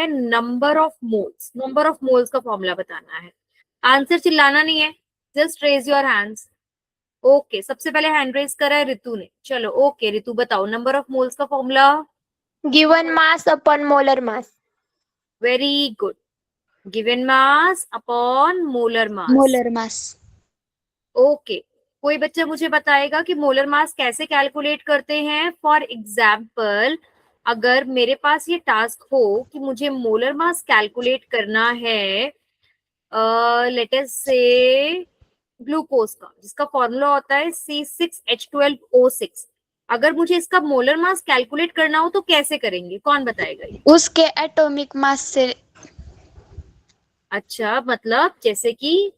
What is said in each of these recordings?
Number of moles, number of moles का formula बताना है। आंसर चिल्लाना नहीं है, just raise your hands. Okay, सबसे पहले हैंड रेज करा है ऋतु ने। चलो ओके ऋतु बताओ नंबर ऑफ मोल्स का formula. Given mass upon molar mass. Very good, given mass upon molar mass. Molar mass. Okay, कोई बच्चा मुझे बताएगा कि मोलर मास कैसे कैलकुलेट करते हैं। फॉर एग्जाम्पल, अगर मेरे पास ये टास्क हो कि मुझे मोलर मास कैलकुलेट करना है, लेट अस से ग्लूकोज का, जिसका फॉर्मूला होता है C6H12O6। अगर मुझे इसका मोलर मास कैलकुलेट करना हो तो कैसे करेंगे, कौन बताएगा ये? उसके एटॉमिक मास से। अच्छा, मतलब जैसे कि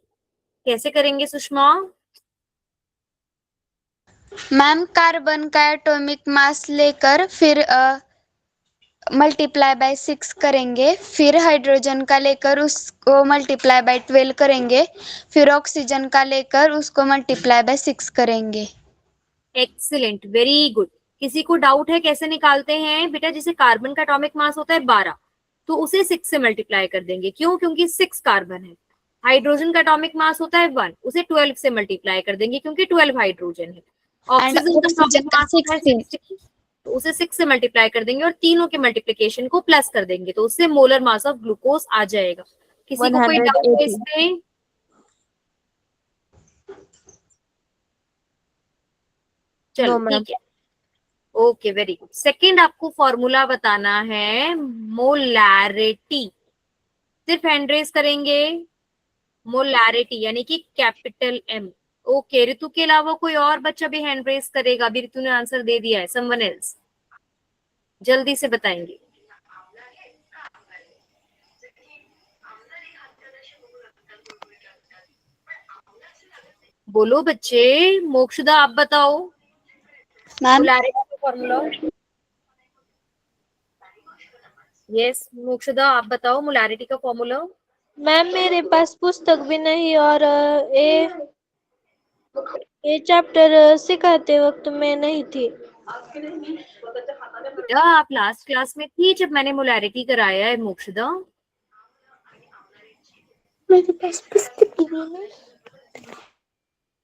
कैसे करेंगे सुषमा? मैम कार्बन का एटॉमिक मास लेकर फिर मल्टीप्लाई बाय 6 करेंगे, फिर हाइड्रोजन का लेकर उसको मल्टीप्लाई बाय 12 करेंगे, फिर ऑक्सीजन का लेकर उसको मल्टीप्लाई बाय 6 करेंगे। Excellent, very good. किसी को डाउट है कैसे निकालते हैं? बेटा जैसे कार्बन का एटॉमिक मास होता है 12, तो उसे 6 से मल्टीप्लाई कर देंगे। क्यों? क्योंकि 6 कार्बन है। हाइड्रोजन का एटॉमिक मास होता है 1, उसे 12 से मल्टीप्लाई कर देंगे क्योंकि 12 हाइड्रोजन है। एंड ऑक्सीजन का ऑक्सीजन एटॉमिक का मास होता है 16। 16, तो उसे 6 से मल्टीप्लाई कर देंगे और तीनों के मल्टीप्लीकेशन को प्लस कर देंगे, तो उससे मोलर मास ऑफ ग्लूकोज आ जाएगा। किसी को कोई डाउट है 180। इसमें? चलो नो मैम। ठीक है, ओके वेरी गुड। सेकंड आपको फॉर्मूला बताना है मोलैरिटी। सिर्फ हैंड रेस करेंगे, मोलैरिटी यानी कि कैपिटल एम। ओके, ऋतु के अलावा कोई और बच्चा भी हैंड रेस करेगा? अभी ऋतु ने आंसर दे दिया है, समवन एल्स जल्दी से बताएंगे। बोलो बच्चे। मोक्षदा आप बताओ मैम मोलैरिटी का फॉर्मूला। यस मोक्षदा आप बताओ मोलैरिटी का फॉर्मूला। मैम मेरे पास पुस्तक भी नहीं और ये चैप्टर सिखाते वक्त मैं नहीं थी। बेटा आप लास्ट क्लास में थी जब मैंने मोलैरिटी कराया है मोक्षदा। मेरे पास पुस्तक भी नहीं।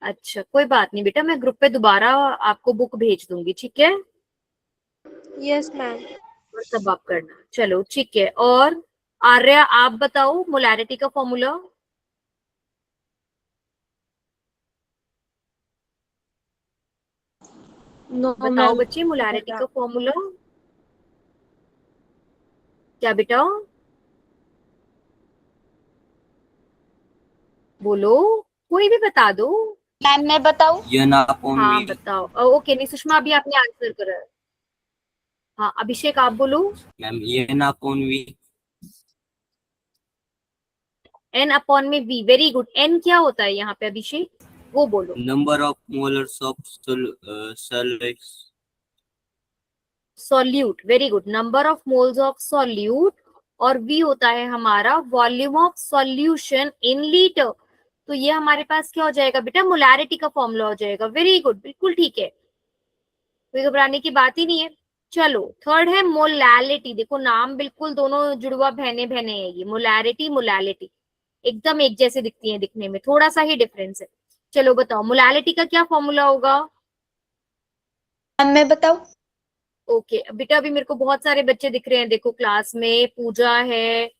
अच्छा कोई बात नहीं बेटा, मैं ग्रुप पे दोबारा आपको बुक भेज दूंगी, ठीक है? Yes ma'am. और तब आप करना। चलो ठीक है, और आर्या आप बताओ मोलैरिटी का फॉर्मूला। नो बताओ मैम। बच्चे मोलैरिटी का फॉर्मूला क्या बेटा? बोलो, कोई भी बता दो। मैम मैं बताऊं? हाँ बताओ। ओके नहीं सुषमा, अभी आपने आंसर करा है। हाँ अभिषेक आप बोलो। Ma'am n upon V. N upon में वी, वेरी गुड। एन क्या होता है यहाँ पे अभिषेक, वो बोलो। Number of moles of solute, very good, number of moles of solute. और वी होता है हमारा volume of solution in litre. तो ये हमारे पास क्या हो जाएगा बेटा? मोलैरिटी का फॉर्मूला हो जाएगा। वेरी गुड, बिल्कुल ठीक है, कोई घबराने की बात ही नहीं है। चलो थर्ड है मोलैलिटी। देखो नाम बिल्कुल दोनों जुड़वा बहने बहने है, ये मोलैरिटी मोलैलिटी एकदम एक जैसे दिखती है, दिखने में थोड़ा सा ही डिफरेंस है। चलो बताओ मोलैलिटी का क्या फॉर्मूला होगा? मैम मैं बताऊं? ओके बेटा, अभी मेरे को बहुत सारे बच्चे दिख रहे हैं, देखो क्लास में पूजा है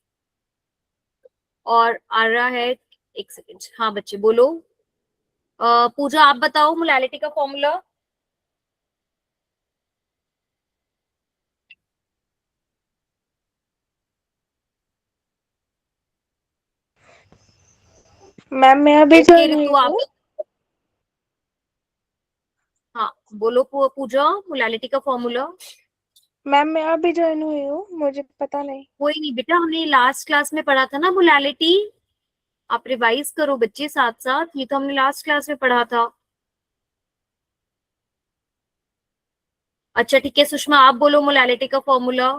और आर्या है। एक सेकेंड, हाँ बच्चे बोलो। पूजा आप बताओ मोलैलिटी का फॉर्मूला। मैम मैं अभी ओके ज्वाइन हुई ऋतु आप, हूँ। हाँ बोलो पूजा मोलैलिटी का फॉर्मूला। मैम मैं अभी ज्वाइन हुई हूँ, मुझे पता नहीं। कोई नहीं बेटा, हमने लास्ट क्लास में पढ़ा था ना मोलैलिटी, आप रिवाइज करो बच्चे साथ साथ, ये तो हमने लास्ट क्लास में पढ़ा था। अच्छा ठीक है सुषमा आप बोलो मोलैलिटी का formula.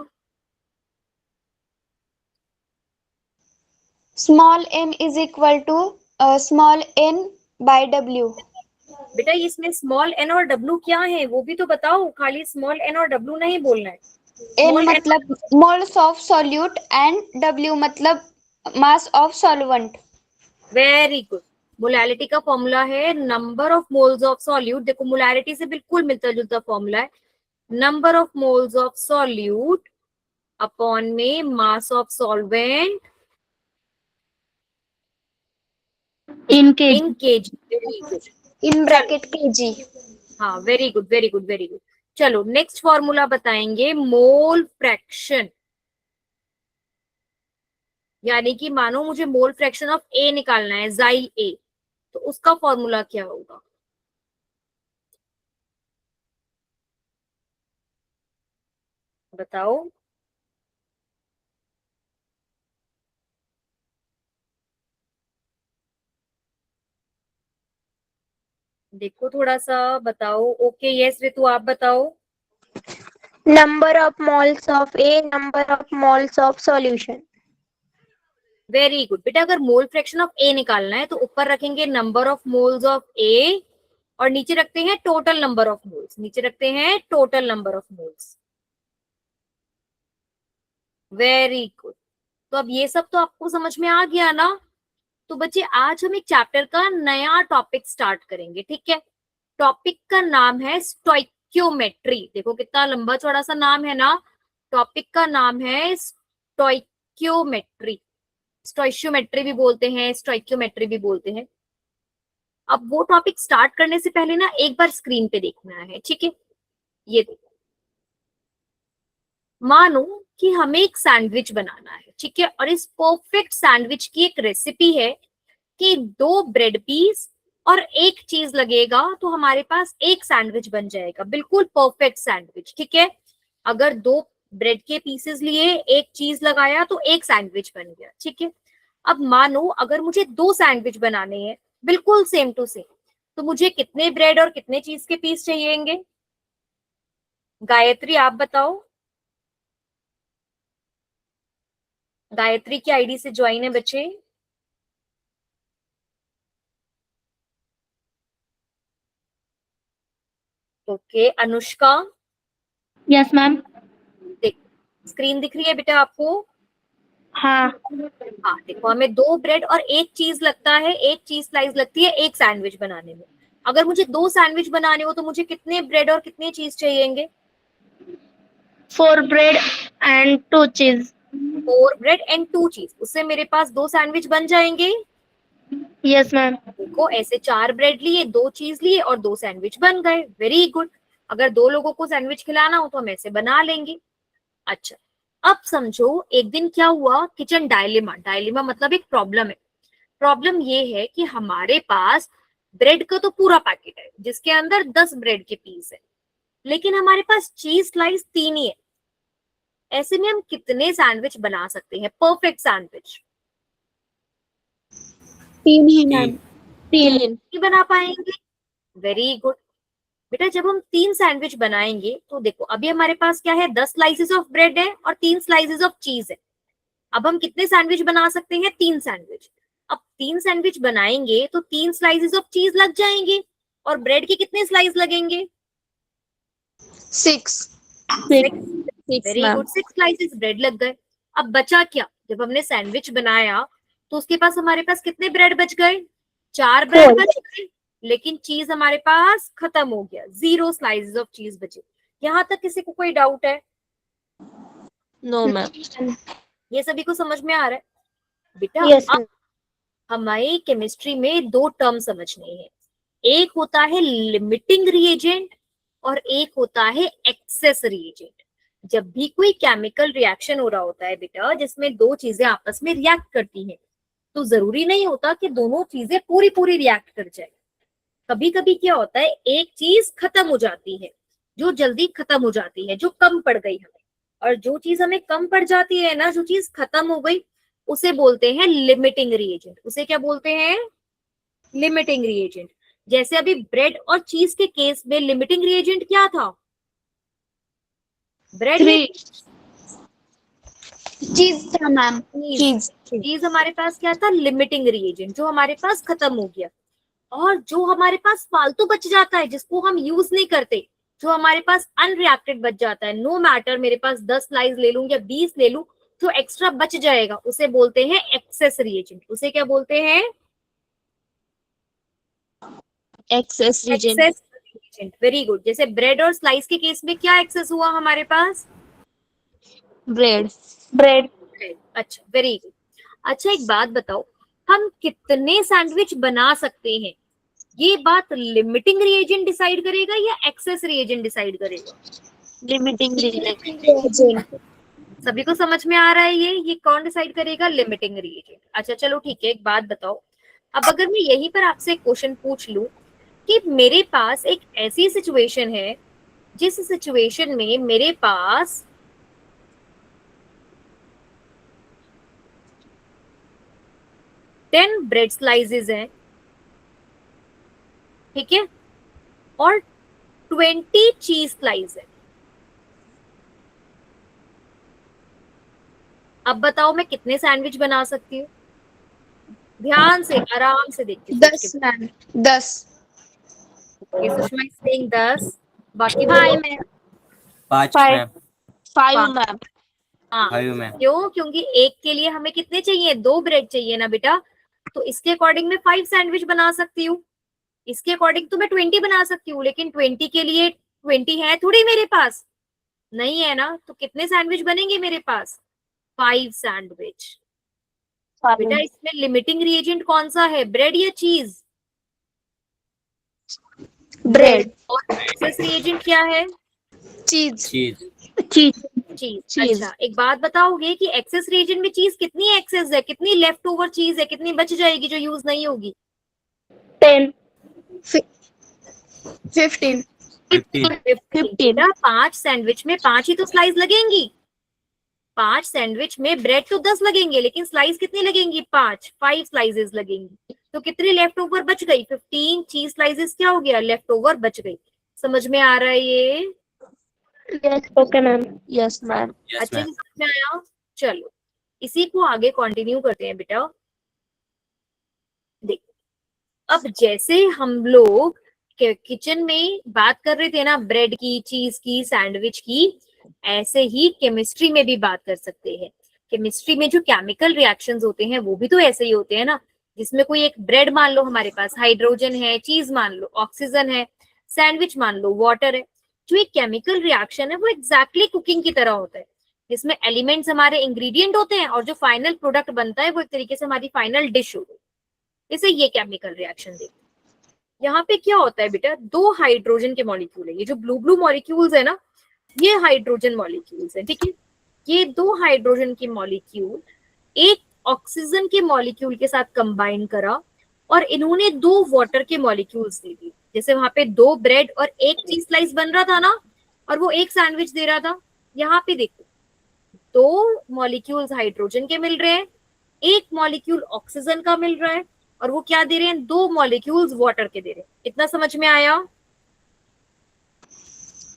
Small m is equal to small n by w। बेटा इसमें स्मॉल एन और डब्लू क्या है वो भी तो बताओ, खाली स्मॉल एन और डब्लू नहीं बोलना है। एन Mole मतलब moles of solute and W मतलब mass of solvent. Very good. Molality का फॉर्मूला है number of moles of solute. देखो मोलैलिटी से बिल्कुल मिलता जुलता फॉर्मूला है, number of moles of solute upon में मास ऑफ सॉल्वेंट इन के in kg. Very good. In bracket kg. हाँ very good very good very good. चलो नेक्स्ट फॉर्मूला बताएंगे, मोल फ्रैक्शन। यानी कि मानो मुझे मोल फ्रैक्शन ऑफ ए निकालना है, जाइल ए, तो उसका फॉर्मूला क्या होगा? बताओ। देखो थोड़ा सा बताओ। ओके यस ऋतु आप बताओ। Number of moles of A, number of moles of solution. Very good बेटा, अगर मोल फ्रैक्शन ऑफ ए निकालना है तो ऊपर रखेंगे नंबर ऑफ मोल्स ऑफ ए और नीचे रखते हैं टोटल नंबर ऑफ मोल्स, नीचे रखते हैं total number of moles. Very good. तो अब ये सब तो आपको समझ में आ गया ना? तो बच्चे आज हम एक चैप्टर का नया टॉपिक स्टार्ट करेंगे, ठीक है? टॉपिक का नाम है स्टोइक्योमेट्री। देखो कितना लंबा चौड़ा सा नाम है ना। टॉपिक का नाम है स्टोइक्योमेट्री। स्टोइशियोमेट्री भी बोलते हैं, स्टोइक्योमेट्री भी बोलते हैं। अब वो टॉपिक स्टार्ट करने से पहले ना एक बार स्क्रीन पे देखना है, ठीक है? ये देखो, मानो कि हमें एक सैंडविच बनाना है, ठीक है? और इस परफेक्ट सैंडविच की एक रेसिपी है कि 2 ब्रेड पीस और एक चीज लगेगा तो हमारे पास एक सैंडविच बन जाएगा, बिल्कुल परफेक्ट सैंडविच, ठीक है? अगर 2 ब्रेड के पीसेस लिए, एक चीज लगाया तो एक सैंडविच बन गया, ठीक है? अब मानो अगर मुझे 2 सैंडविच बनाने हैं बिल्कुल सेम टू सेम, तो मुझे कितने ब्रेड और कितने चीज के पीस चाहिएंगे? गायत्री आप बताओ। गायत्री की आईडी से ज्वाइन है बच्चे। ओके अनुष्का। Yes ma'am. देख स्क्रीन दिख रही है बेटा आपको? हाँ। हाँ देखो, हमें 2 ब्रेड और एक चीज लगता है, एक चीज स्लाइस लगती है एक सैंडविच बनाने में। अगर मुझे 2 सैंडविच बनाने हो तो मुझे कितने ब्रेड और कितने चीज चाहिएंगे? 4 ब्रेड एंड 2 चीज। 4 ब्रेड एंड 2 चीज, उससे मेरे पास 2 सैंडविच बन जाएंगे। Yes ma'am. देखो ऐसे 4 ब्रेड लिए, 2 चीज लिए और 2 सैंडविच बन गए। Very good. अगर 2 लोगों को सैंडविच खिलाना हो तो हम ऐसे बना लेंगे। अच्छा, अब समझो एक दिन क्या हुआ, किचन डायलेमा। डायलेमा मतलब एक प्रॉब्लम है। प्रॉब्लम ये है कि हमारे पास ब्रेड का तो पूरा पैकेट है जिसके अंदर 10 ब्रेड के पीस है, लेकिन हमारे पास चीज स्लाइस 3 ही है। ऐसे में हम कितने सैंडविच बना सकते हैं, परफेक्ट सैंडविच? 3 ही मैम। 3। नहीं बना पाएंगे। वेरी गुड बेटा, जब हम 3 सैंडविच बनाएंगे तो देखो अभी हमारे पास क्या है, 10 स्लाइसेस ऑफ ब्रेड है और 3 स्लाइसेस ऑफ चीज है। अब हम कितने सैंडविच बना सकते हैं? 3 सैंडविच। अब 3 सैंडविच बनाएंगे तो 3 स्लाइसेस ऑफ चीज लग जाएंगे और ब्रेड के कितने स्लाइस लगेंगे? 6। वेरी गुड, 6 स्लाइसेस ब्रेड लग गए। अब बचा क्या? जब हमने सैंडविच बनाया तो उसके पास हमारे पास कितने ब्रेड बच गए? 4 ब्रेड बच गए, लेकिन चीज हमारे पास खत्म हो गया, 0 स्लाइसेस ऑफ चीज बचे। यहाँ तक किसी को कोई डाउट है? No ma'am. ये सभी को समझ में आ रहा है बेटा? यस अब हमारी केमिस्ट्री में 2 टर्म समझने हैं। एक होता है लिमिटिंग रिएजेंट और एक होता है एक्सेस रिएजेंट। जब भी कोई केमिकल रिएक्शन हो रहा होता है बेटा जिसमें 2 चीजें आपस में रिएक्ट करती हैं, तो जरूरी नहीं होता कि दोनों चीजें पूरी पूरी रिएक्ट कर जाए। कभी कभी क्या होता है, एक चीज खत्म हो जाती है, जो जल्दी खत्म हो जाती है, जो कम पड़ गई हमें, और जो चीज हमें कम पड़ जाती है ना, जो चीज खत्म हो गई, उसे बोलते हैं लिमिटिंग रिएजेंट। उसे क्या बोलते हैं? Limiting reagent. जैसे अभी ब्रेड और चीज के केस में लिमिटिंग रिएजेंट क्या था? ब्रेड में चीज था मैम। चीज हमारे पास क्या था? लिमिटिंग रिएजेंट, जो हमारे पास खत्म हो गया। और जो हमारे पास फालतू बच जाता है जिसको हम यूज नहीं करते, जो हमारे पास अनरिएक्टेड बच जाता है, नो मैटर मेरे पास 10 स्लाइस ले लूं या 20 ले लूं, जो एक्स्ट्रा बच जाएगा उसे बोलते हैं एक्सेस रिएजेंट। उसे क्या बोलते हैं? Excess reagent. Excess reagent. Very good. जैसे ब्रेड और स्लाइस के केस में क्या एक्सेस हुआ हमारे पास? ब्रेड। bread, अच्छा, वेरी गुड। अच्छा एक बात बताओ, हम कितने सैंडविच बना सकते हैं? ये बात लिमिटिंग रिएजेंट डिसाइड करेगा या एक्सेस रिएजेंट डिसाइड करेगा? Limiting reagent. सभी को समझ में आ रहा है ये कौन डिसाइड करेगा? Limiting reagent. अच्छा चलो ठीक है, एक बात बताओ, अब अगर मैं यहीं पर आपसे क्वेश्चन पूछ लूं कि मेरे पास एक ऐसी सिचुएशन है जिस सिचुएशन में मेरे पास 10 ब्रेड स्लाइसेस हैं, ठीक है, और 20 चीज स्लाइस है। अब बताओ मैं कितने सैंडविच बना सकती हूँ? ध्यान से आराम से देखिए, सोच के 10 मैम, 10। बताइए। सुषमा इज सेइंग 10, बाकी फाइव बोलो। मैम। 5 5, मैम। 5 5। मैम। हाँ, 5 मैम। क्यों? क्योंकि एक के लिए हमें कितने चाहिए? 2 ब्रेड चाहिए ना बेटा, तो इसके अकॉर्डिंग मैं 5 सैंडविच बना सकती हूँ। इसके अकॉर्डिंग तो मैं 20 बना सकती हूँ, लेकिन 20 के लिए 20 है थोड़ी मेरे पास, नहीं है ना, तो कितने सैंडविच बनेंगे मेरे पास? 5 सैंडविच। बेटा इसमें लिमिटिंग रिएजेंट कौन सा है, ब्रेड या चीज? ब्रेड। और एक्सेस रिएजेंट क्या है? चीज। चीज। cheese, चीज। चीज। अच्छा एक बात बताओगे कि एक्सेस रिएजेंट में चीज कितनी एक्सेस है, कितनी लेफ्ट ओवर चीज है, कितनी बच जाएगी जो यूज नहीं होगी? 10, 15। 15। 15। बेटा 5 सैंडविच में 5 ही तो स्लाइस लगेंगी। 5 सैंडविच में ब्रेड तो 10 लगेंगे, लेकिन स्लाइस कितनी लगेंगी? 5 स्लाइसेस लगेंगी। तो कितनी लेफ्ट ओवर बच गई? 15 चीज स्लाइसेस क्या हो गया? लेफ्ट ओवर बच गई। समझ में आ रहा है ये? yes, okay ma'am. Yes ma'am. Yes अच्छे मैम। से समझ में आया? चलो इसी को आगे कंटिन्यू करते हैं बेटा। देखो अब जैसे हम लोग किचन में बात कर रहे थे ना, ब्रेड की, चीज की, सैंडविच की, ऐसे ही केमिस्ट्री में भी बात कर सकते हैं। केमिस्ट्री में जो केमिकल रिएक्शंस होते हैं वो भी तो ऐसे ही होते हैं ना, जिसमें कोई एक ब्रेड मान लो हमारे पास हाइड्रोजन है, चीज मान लो ऑक्सीजन है, सैंडविच मान लो वाटर है। जो एक केमिकल रिएक्शन है वो एग्जैक्टली कुकिंग की तरह होता है, जिसमें एलिमेंट्स हमारे इंग्रेडिएंट होते हैं और जो फाइनल प्रोडक्ट बनता है वो एक तरीके से हमारी फाइनल डिश होती है। इसे ये केमिकल रिएक्शन देखते हैं। यहाँ पे क्या होता है बेटा, 2 हाइड्रोजन के मॉलिक्यूल है, ये जो ब्लू ब्लू मॉलिक्यूल्स है ना, ये हाइड्रोजन मॉलिक्यूल्स है, ठीक है। ये 2 हाइड्रोजन के मॉलिक्यूल एक ऑक्सीजन के मॉलिक्यूल के साथ कंबाइन करा और इन्होंने 2 वाटर के मॉलिक्यूल्स दे दिए। जैसे वहां पे 2 ब्रेड और 1 चीज स्लाइस बन रहा था ना, और वो एक सैंडविच दे रहा था। यहाँ पे देखो 2 मॉलिक्यूल्स हाइड्रोजन के मिल रहे हैं, 1 मॉलिक्यूल ऑक्सीजन का मिल रहा है, और वो क्या दे रहे हैं? 2 मॉलिक्यूल्स वाटर के दे रहे हैं। इतना समझ में आया?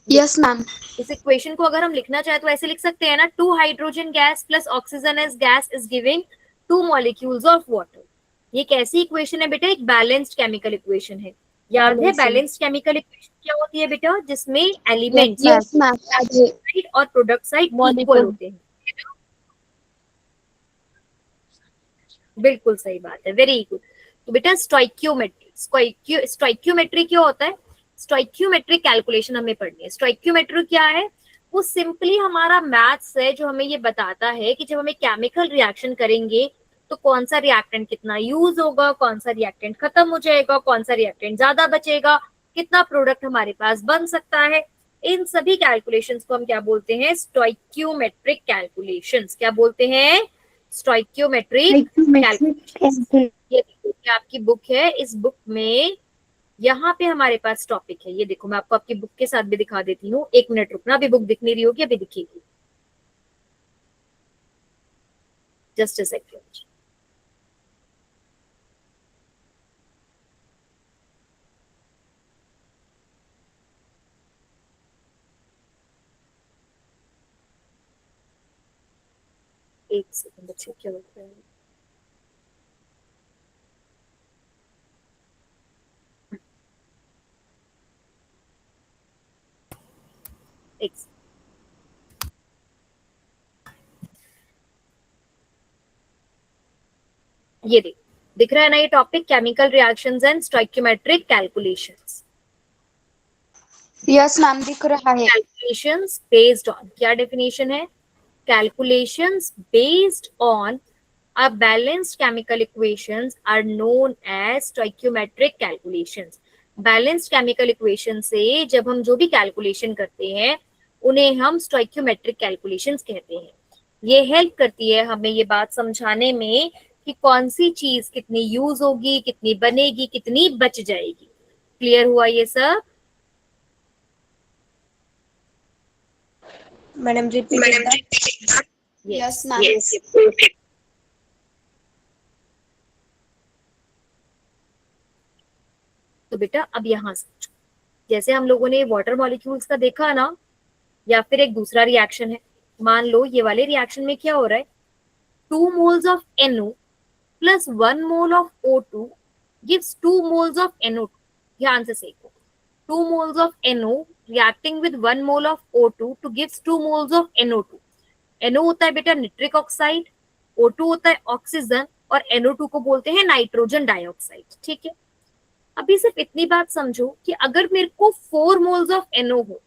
Yes ma'am. इस इक्वेशन को अगर हम लिखना चाहे तो ऐसे लिख सकते हैं ना, 2 hydrogen gas plus oxygen as gas is giving 2 molecules of water. ये कैसी इक्वेशन है बेटा? एक बैलेंस्ड केमिकल इक्वेशन है। याद है बैलेंस्ड केमिकल इक्वेशन क्या होती है बेटा? जिसमें एलिमेंट्स यस मैम। साइड और प्रोडक्ट साइड इक्वल होते हैं। बिल्कुल सही बात है, वेरी गुड। तो बेटा स्टोइक्योमेट्री, स्टोइक्योमेट्री क्या होता है? स्टोइक्योमेट्रिक कैलकुलेशन हमें पढ़नी है। स्टोइक्योमेट्री क्या है? वो सिंपली हमारा मैथ्स है जो हमें ये बताता है कि जब हमें केमिकल रिएक्शन करेंगे तो कौन सा रिएक्टेंट कितना यूज होगा, कौन सा रिएक्टेंट खत्म हो जाएगा, कौन सा रिएक्टेंट ज्यादा बचेगा, कितना प्रोडक्ट हमारे पास बन सकता है। इन सभी कैलकुलेशंस को हम क्या बोलते हैं? स्टोइक्योमेट्रिक कैलकुलेशंस। क्या बोलते हैं? स्टोइक्योमेट्रिक कैलकुलेशंस। ये आपकी बुक है, इस बुक में यहाँ पे हमारे पास टॉपिक है। ये देखो मैं आपको आपकी बुक के साथ भी दिखा देती हूँ, 1 मिनट रुकना, अभी बुक दिख नहीं रही होगी, अभी दिखेगी, जस्ट अ सेकेंड। एक सेकंड बच्चे, क्या होता है? ये दिख रहा है ना ये topic, chemical reactions and stoichiometric calculations. Yes ma'am, दिख रहा है। कैलकुलेशंस बेस्ड ऑन, क्या डेफिनेशन है? Calculations based on a balanced chemical equations are known as stoichiometric calculations। balanced chemical equation से जब हम जो भी कैलकुलेशन करते हैं उन्हें हम stoichiometric calculations कहते हैं। ये हेल्प करती है हमें ये बात समझाने में कि कौन सी चीज कितनी यूज होगी, कितनी बनेगी, कितनी बच जाएगी। क्लियर हुआ ये सब? Madam repeat. Yes ma'am. तो बेटा अब यहां समझो, जैसे हम लोगों ने वाटर मॉलिक्यूल्स का देखा ना, या फिर एक दूसरा रिएक्शन है, मान लो ये वाले रिएक्शन में क्या हो रहा है, 2 moles of NO plus 1 mole of O2 gives 2 moles of NO2। ध्यान से देखो, 2 moles of NO reacting with 1 mole of O2 to gives 2 moles of NO2। NO होता है बेटा निट्रिक ऑक्साइड, O2 होता है ऑक्सीजन, और NO2 को बोलते हैं नाइट्रोजन डाइऑक्साइड। ठीक है, अभी सिर्फ इतनी बात समझो कि अगर मेरे को 4 मोल्स ऑफ NO हो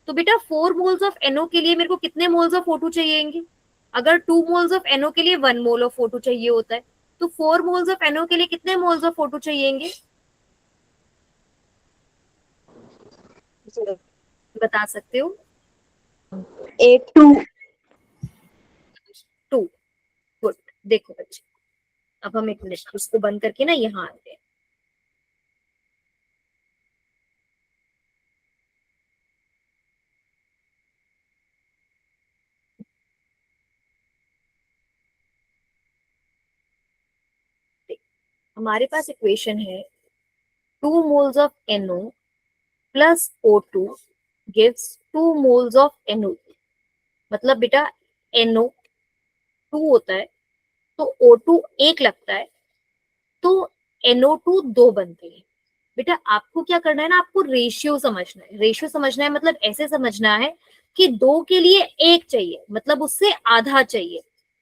तो बेटा 4 मोल्स ऑफ NO के लिए मेरे को कितने मोल्स ऑफ O2 चाहिएंगे? अगर 2 मोल्स ऑफ NO के लिए 1 मोल ऑफ O2 चाहिए होता है, तो 4 मोल्स ऑफ NO के लिए कितने मोल्स ऑफ O2 चाहिएंगे? बता सकते हो? 2। गुड। देखो बच्चे, अब हम एक मिनट इसको बंद करके ना यहाँ आते हैं। हमारे पास इक्वेशन है 2 moles of NO plus O2 gives 2 moles of NO। मतलब बेटा NO 2 होता है तो O2 1 लगता है, तो NO2 2 बनते हैं। बेटा आपको क्या करना है ना, आपको रेशियो समझना है। रेशियो समझना है मतलब ऐसे समझना है कि 2 के लिए 1 चाहिए, मतलब उससे आधा चाहिए,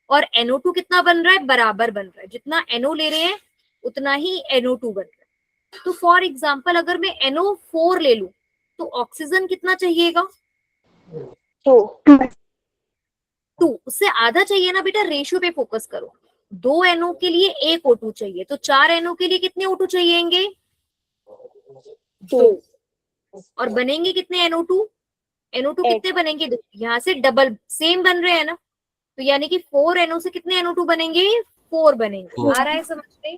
और NO2 कितना बन रहा है? बराबर बन रहा है। जितना NO ले रहे हैं उतना ही NO2 बन रहा है। तो फॉर एग्जाम्पल अगर मैं NO4 ले लूं तो ऑक्सीजन कितना चाहिएगा? 2। उससे आधा चाहिए ना बेटा, रेशियो पे फोकस करो। 2 NO के लिए 1 O2 चाहिए, तो 4 NO के लिए कितने O2 चाहिएंगे? 2। और बनेंगे कितने NO2? NO2 कितने बनेंगे? यहाँ से डबल सेम बन रहे हैं ना, तो यानी कि 4 NO से कितने NO2 बनेंगे? 4 बनेंगे। आ रहा है समझ में?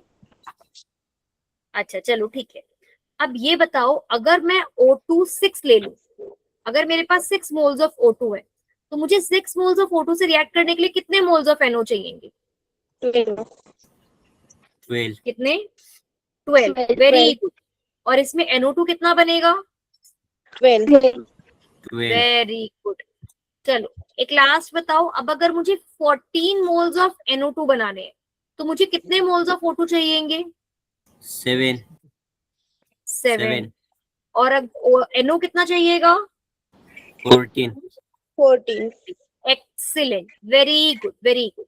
अच्छा चलो ठीक है। अब ये बताओ, अगर मैं O2 6 ले लूं, अगर मेरे पास 6 मोल्स ऑफ O2 है, तो मुझे 6 मोल्स ऑफ O2 से रिएक्ट करने के लिए कितने मोल्स ऑफ NO चाहिएंगे? 12। कितने? 12। Very good. और इसमें NO2 कितना बनेगा? 12। Very good. चलो एक लास्ट बताओ, अब अगर मुझे 14 मोल्स ऑफ NO2 बनाने हैं तो मुझे कितने मोल्स ऑफ O2 चाहिएंगे? 7। 7। और अब NO कितना चाहिएगा? 14। Excellent, very good very good.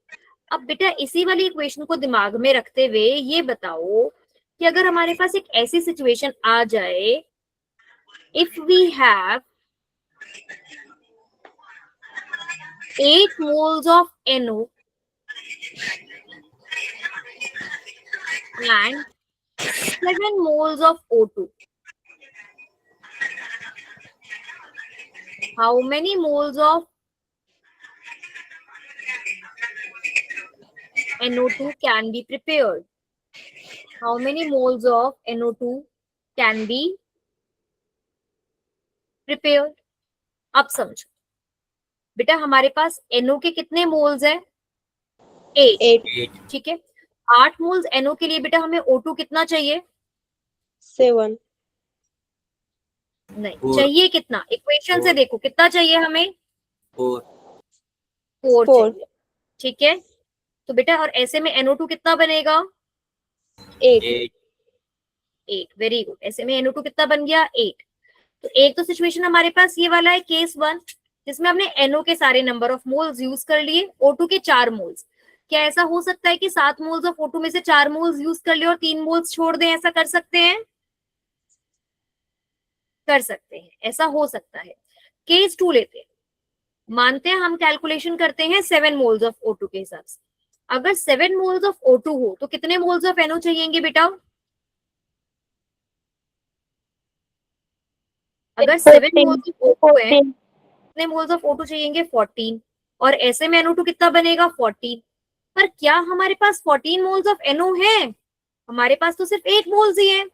अब बेटा इसी वाली इक्वेशन को दिमाग में रखते हुए ये बताओ कि अगर हमारे पास एक ऐसी सिचुएशन आ जाए, if we have 8 moles of NO and 7 moles of O2, how many moles of NO2 can be prepared? How many moles of NO2 can be prepared? अब समझो बेटा, हमारे पास NO के कितने मोल्स है? 8। ठीक है, 8 मोल्स NO के लिए बेटा हमें O2 कितना चाहिए? 7। नहीं 4। चाहिए कितना? इक्वेशन से देखो कितना चाहिए हमें? 4। 4 चाहिए। ठीक है, तो बेटा और ऐसे में NO2 कितना बनेगा? 8। 8। Very good. ऐसे में NO2 कितना बन गया? 8। तो एक तो सिचुएशन हमारे पास ये वाला है, केस 1। जिसमें हमने NO के सारे नंबर ऑफ मोल्स यूज कर लिए, O2 के 4 मोल्स। क्या ऐसा हो सकता है कि 7 मोल्स ऑफ O2 में से 4 मोल्स यूज कर लिए और 3 मोल्स छोड़ दें? ऐसा कर सकते हैं? कर सकते हैं, ऐसा हो सकता है। केस 2 लेते हैं, मानते हैं हम कैलकुलेशन करते हैं 7 मोल्स ऑफ O2 के हिसाब से। अगर 7 मोल्स ऑफ O2 हो तो कितने मोल्स ऑफ NO चाहिएंगे बेटा? अगर 7 मोल्स ऑफ O2 है, कितने मोल्स ऑफ O2 चाहिएंगे? 14। और ऐसे में NO2 कितना बनेगा? 14। पर क्या हमारे पास 14 मोल्स ऑफ NO है? हमारे पास तो सिर्फ 8 मोल्स ही है।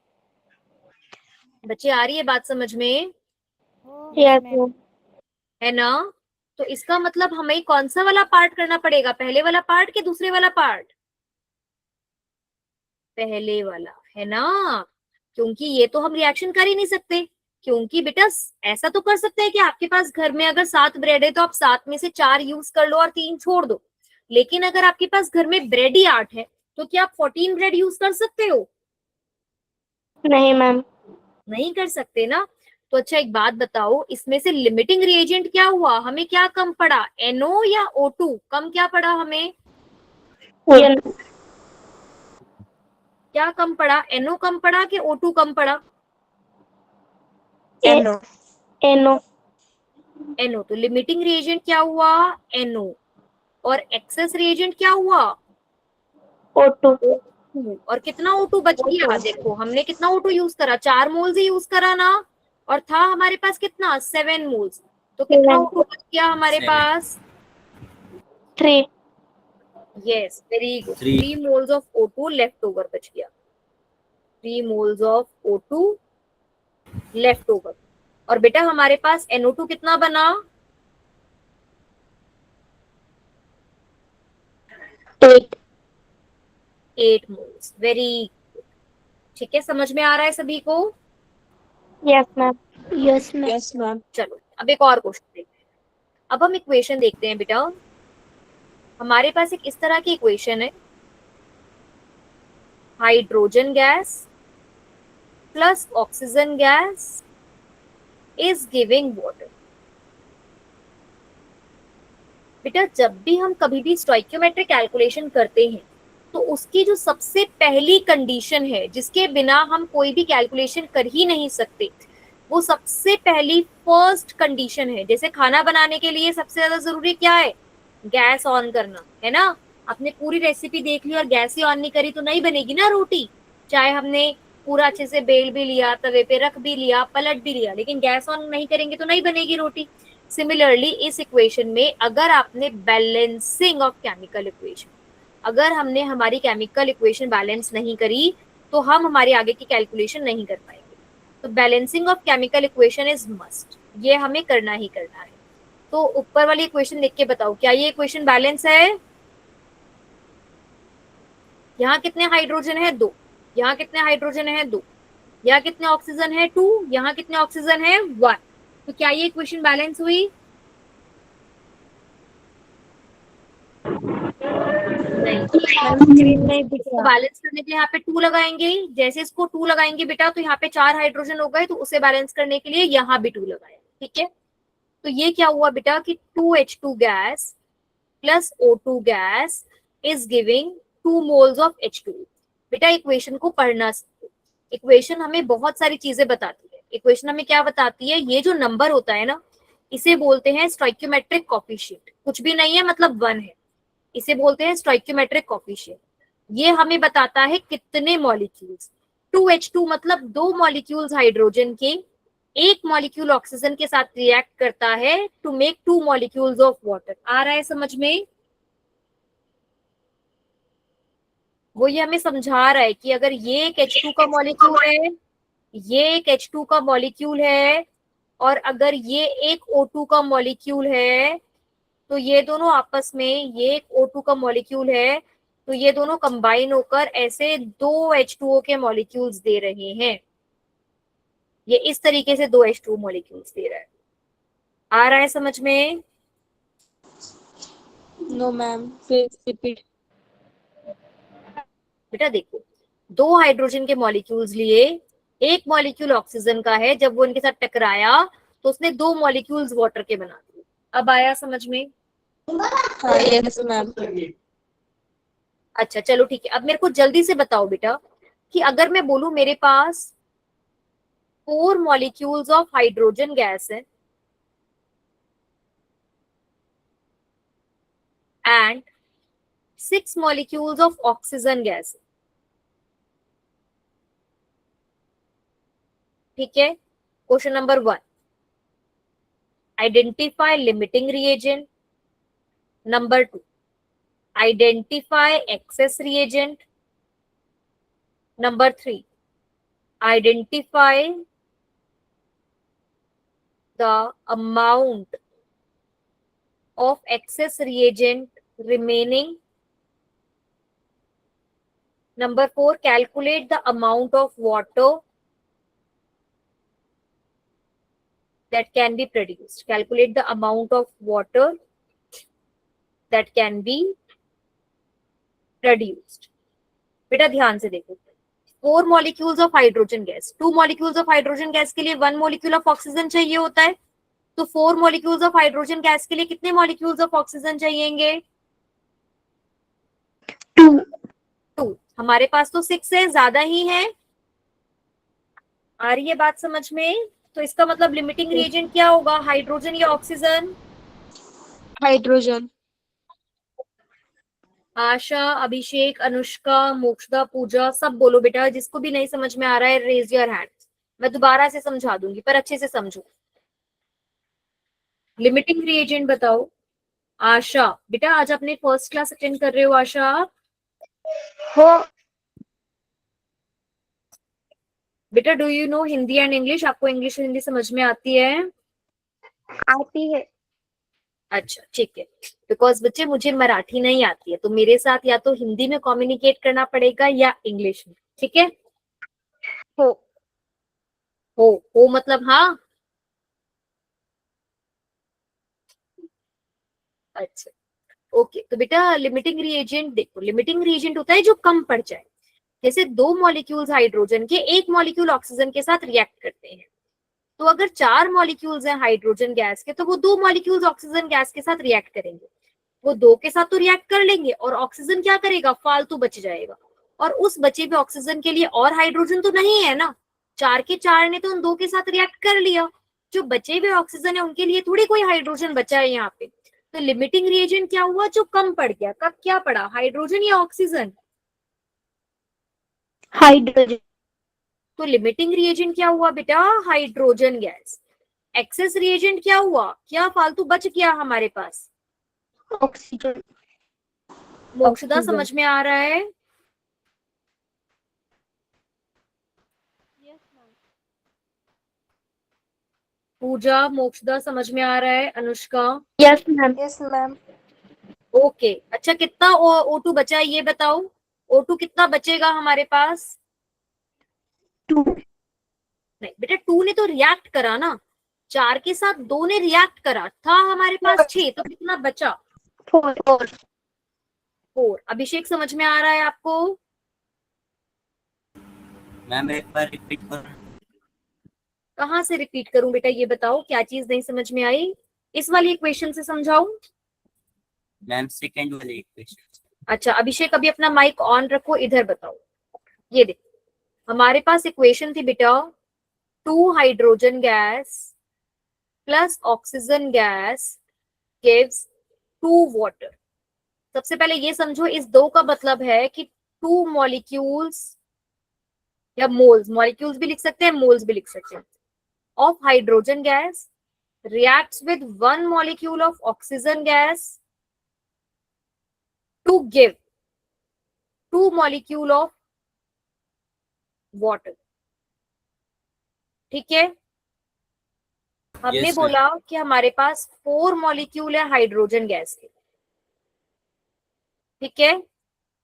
बच्चे आ रही है बात समझ में? Yes, ma'am. है ना? तो इसका मतलब हमें कौन सा वाला पार्ट करना पड़ेगा, पहले वाला पार्ट कि दूसरे वाला पार्ट? पहले वाला, है ना? क्योंकि ये तो हम रिएक्शन कर ही नहीं सकते, क्योंकि बेटा ऐसा तो कर सकते हैं कि आपके पास घर में अगर 7 ब्रेड है तो आप 7 में से 4 यूज कर लो और 3 छोड़ दो। लेकिन अगर आपके पास घर में ब्रेड ही 8 है तो क्या आप 14 ब्रेड यूज कर सकते हो? नहीं मैम। नहीं कर सकते ना। तो अच्छा एक बात बताओ, इसमें से लिमिटिंग रिएजेंट क्या हुआ? हमें क्या कम पड़ा, NO या O2? कम क्या पड़ा हमें? क्या कम पड़ा, NO कम पड़ा कि O2 कम पड़ा? NO। NO। तो लिमिटिंग रिएजेंट क्या हुआ? NO। और एक्सेस रिएजेंट क्या हुआ? O2। और कितना O2 बच गया? देखो हमने कितना O2 यूज करा, 4 मोल्स ही यूज करा ना, और था हमारे पास कितना, 7 मोल्स। तो कितना O2 बच गया हमारे 7। पास? 3। Yes, very good. 3। 3 moles of O2 left over बच गया। 3 moles of O2 left over. और बेटा हमारे पास NO2 कितना बना? 8 मोल्स। Very good. ठीक है, समझ में आ रहा है सभी को? Yes ma'am. Yes ma'am. Yes ma'am. चलो अब एक और क्वेश्चन देखते हैं। अब हम इक्वेशन देखते हैं बेटा। हमारे पास एक इस तरह की इक्वेशन है, hydrogen gas plus oxygen gas is giving water. बेटा जब भी हम कभी भी स्टोइकियोमेट्रिक कैलकुलेशन करते हैं तो उसकी जो सबसे पहली कंडीशन है जिसके बिना हम कोई भी कैलकुलेशन कर ही नहीं सकते, वो सबसे पहली फर्स्ट कंडीशन है। जैसे खाना बनाने के लिए सबसे ज्यादा जरूरी क्या है? गैस ऑन करना, है ना? आपने पूरी रेसिपी देख ली और गैस ही ऑन नहीं करी तो नहीं बनेगी ना रोटी। चाहे हमने पूरा अच्छे से बेल भी लिया, तवे पे रख भी लिया, पलट भी लिया, लेकिन गैस ऑन नहीं करेंगे तो नहीं बनेगी रोटी। सिमिलरली इस इक्वेशन में अगर आपने बैलेंसिंग ऑफ केमिकल इक्वेशन, अगर हमने हमारी केमिकल इक्वेशन बैलेंस नहीं करी तो हम हमारी आगे की कैलकुलेशन नहीं कर पाएंगे। तो balancing of chemical equation is must, ये हमें करना ही करना है। तो ऊपर वाली इक्वेशन लिख के बताओ, क्या ये इक्वेशन बैलेंस है? यहाँ कितने हाइड्रोजन है? 2। यहाँ कितने हाइड्रोजन है? 2। यहाँ कितने ऑक्सीजन है? 2। यहाँ कितने ऑक्सीजन है? 1। तो क्या ये इक्वेशन बैलेंस हुई? नहीं। इसको बैलेंस करने के लिए यहाँ पे 2 लगाएंगे। जैसे इसको 2 लगाएंगे बेटा तो यहाँ पे 4 हाइड्रोजन हो गए, तो उसे बैलेंस करने के लिए यहाँ भी 2 लगाए। ठीक है, तो ये क्या हुआ बेटा कि 2H2 gas plus O2 gas is giving 2 moles of H2। बेटा इक्वेशन को पढ़ना, इक्वेशन हमें बहुत सारी चीजें बताती है। इक्वेशन हमें क्या बताती है? ये जो नंबर होता है ना, इसे बोलते हैं स्टोइकियोमेट्रिक कोफिशिएंट। कुछ भी नहीं है, मतलब 1 है। इसे बोलते हैं स्टोइकियोमेट्रिक कोफिशिएंट। ये हमें बताता है कितने मॉलिक्यूल्स, 2H2 मतलब 2 मॉलिक्यूल्स हाइड्रोजन के 1 मॉलिक्यूल ऑक्सीजन के साथ रिएक्ट करता है to make 2 molecules of water. आ रहा है समझ में? वो ये हमें समझा रहा है कि अगर ये एक H2 का मॉलिक्यूल है, ये एक H2 का मॉलिक्यूल है, और अगर ये एक O2 का मॉलिक्यूल है, तो ये दोनों आपस में, ये एक O2 का मॉलिक्यूल है तो ये दोनों कंबाइन होकर ऐसे 2 H2O के मॉलिक्यूल्स दे रहे हैं। ये इस तरीके से 2 H2O मॉलिक्यूल्स दे रहा है। आ रहा है समझ में? नो मैम, फिर रिपीट। बेटा देखो, 2 हाइड्रोजन के मॉलिक्यूल्स लिए, एक मॉलिक्यूल ऑक्सीजन का है, जब वो इनके साथ टकराया तो उसने 2 मॉलिक्यूल्स वाटर के बना दिए। अब आया समझ में? हाँ यस मैम। अच्छा चलो ठीक है, अब मेरे को जल्दी से बताओ बेटा कि अगर मैं बोलूं मेरे पास 4 मॉलिक्यूल्स ऑफ हाइड्रोजन गैस है and 6 molecules of oxygen gas है, ठीक है। Question number 1, identify limiting reagent. Number 2, identify access reagent. Number 3, identify the amount of excess reagent remaining. Number 4, calculate the amount of water that can be produced. Calculate the amount of water that can be produced. बेटा ध्यान से देखो, 4 molecules of hydrogen gas, 2 molecules of hydrogen gas के लिए 1 molecule of oxygen चाहिए होता है, तो 4 molecules of hydrogen gas के लिए कितने molecules of oxygen चाहिएंगे? 2। हमारे पास तो 6 है, ज्यादा ही है। आ रही है बात समझ में? तो इसका मतलब लिमिटिंग रिएजेंट क्या होगा, हाइड्रोजन या ऑक्सीजन? हाइड्रोजन। आशा, अभिषेक, अनुष्का, मोक्षदा, पूजा, सब बोलो बेटा। जिसको भी नहीं समझ में आ रहा है रेज योर हैंड, मैं दोबारा से समझा दूंगी पर अच्छे से समझो। लिमिटिंग रिएजेंट बताओ। आशा बेटा, आज अपने फर्स्ट क्लास अटेंड कर रहे हो आशा आप? हो बेटा do you know Hindi and English? आपको इंग्लिश और हिंदी समझ में आती है? आती है। अच्छा ठीक है, बिकॉज बच्चे मुझे मराठी नहीं आती है, तो मेरे साथ या तो हिंदी में कम्युनिकेट करना पड़ेगा या इंग्लिश में, ठीक है? हो हो मतलब हाँ। अच्छा ओके, तो बेटा लिमिटिंग रिएजेंट देखो, लिमिटिंग रिएजेंट होता है जो कम पड़ जाए। जैसे 2 मॉलिक्यूल्स हाइड्रोजन के 1 मॉलिक्यूल ऑक्सीजन के साथ रिएक्ट करते हैं, तो अगर 4 मॉलिक्यूल्स हैं हाइड्रोजन गैस के, तो वो 2 मॉलिक्यूल्स ऑक्सीजन गैस के साथ रिएक्ट करेंगे। वो 2 के साथ तो रिएक्ट कर लेंगे और ऑक्सीजन क्या करेगा, फालतू बच जाएगा। और उस बचे हुए ऑक्सीजन के लिए और हाइड्रोजन तो नहीं है ना, 4 के 4 ने तो उन 2 के साथ रिएक्ट कर लिया। जो बचे हुए ऑक्सीजन है उनके लिए थोड़ी कोई हाइड्रोजन बचा है यहाँ पे। तो लिमिटिंग रिएजेंट क्या हुआ, जो कम पड़ गया। कब क्या पड़ा, हाइड्रोजन या ऑक्सीजन? हाइड्रोजन। तो लिमिटिंग रिएजेंट क्या हुआ बेटा, हाइड्रोजन गैस। एक्सेस रिएजेंट क्या हुआ, क्या फालतू बच गया हमारे पास? ऑक्सीजन। मोक्षदा समझ में आ रहा है? पूजा, मोक्षदा समझ में आ रहा है? Anushka? Yes ma'am. Yes ma'am. Okay अच्छा, कितना O2 बचा है ये बताओ। O2 कितना बचेगा हमारे पास? 2। नहीं बेटा, 2 ने तो रिएक्ट करा ना, 4 के साथ 2 ने रिएक्ट करा, था हमारे पास 6, तो कितना बचा? 4। 4। अभिषेक समझ में आ रहा है आपको? मैम एक बार रिपीट करो। कहाँ से रिपीट करूं बेटा, ये बताओ क्या चीज नहीं समझ में आई? इस वाली इक्वेशन से समझाऊं? मैम सेकंड वाले इक्वेशन। अच्छा अभिषेक, अभी अपना माइक ऑन रखो, इधर बताओ। ये देखो, हमारे पास इक्वेशन थी बेटा, 2 hydrogen gas plus oxygen gas gives 2 water. सबसे पहले ये समझो, इस 2 का मतलब है कि 2 मॉलिक्यूल्स या मोल्स, मॉलिक्यूल्स भी लिख सकते हैं, मोल्स भी लिख सकते हैं, of hydrogen gas reacts with 1 molecule of oxygen gas to give 2 molecule of water। ठीक है, हमने Yes, बोला कि हमारे पास 4 मॉलिक्यूल है हाइड्रोजन गैस के, ठीक है,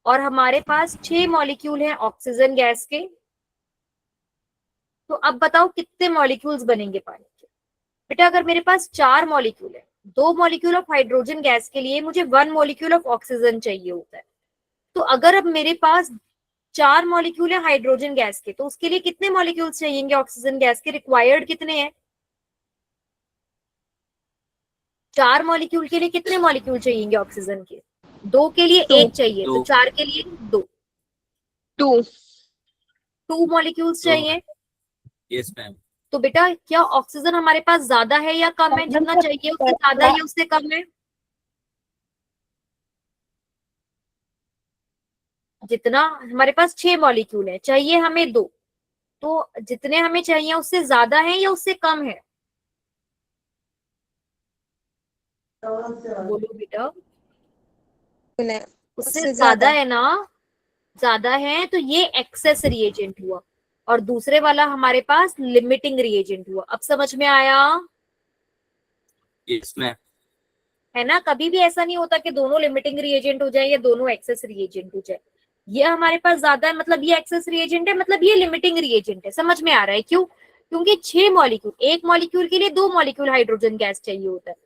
और हमारे पास 6 मॉलिक्यूल है ऑक्सीजन गैस के। तो अब बताओ कितने मॉलिक्यूल्स बनेंगे पानी के? बेटा अगर मेरे पास 4 मॉलिक्यूल है, 2 मॉलिक्यूल ऑफ हाइड्रोजन गैस के लिए मुझे 1 मॉलिक्यूल ऑफ ऑक्सीजन चाहिए होता है। तो अगर अब मेरे पास 4 मॉलिक्यूल है हाइड्रोजन गैस के, तो उसके लिए कितने मॉलिक्यूल्स चाहिए ऑक्सीजन गैस के? रिक्वायर्ड कितने हैं? 4 मॉलिक्यूल के लिए कितने मॉलिक्यूल चाहिए ऑक्सीजन के? 2 के लिए 1 चाहिए, तो 4 के लिए 2। 2 मॉलिक्यूल्स चाहिए। Yes ma'am. तो बेटा क्या ऑक्सीजन हमारे पास ज्यादा है या कम है? जितना चाहिए उससे ज्यादा या उससे कम है? जितना हमारे पास 6 मॉलिक्यूल है, चाहिए हमें 2, तो जितने हमें चाहिए उससे ज्यादा है या उससे कम है? बोलो बेटा। उससे ज्यादा है ना? ज्यादा है तो ये एक्सेस रिएजेंट हुआ, और दूसरे वाला हमारे पास लिमिटिंग रिएजेंट हुआ। अब समझ में आया? Yes ma'am. है ना, कभी भी ऐसा नहीं होता कि दोनों लिमिटिंग रिएजेंट हो जाए या दोनों एक्सेस रिएजेंट हो जाए। ये हमारे पास ज्यादा है मतलब ये एक्सेस रिएजेंट है, मतलब ये लिमिटिंग रिएजेंट है। समझ में आ रहा है क्यों? क्योंकि 6 मॉलिक्यूल, एक मॉलिक्यूल के लिए 2 मॉलिक्यूल हाइड्रोजन गैस चाहिए होता है,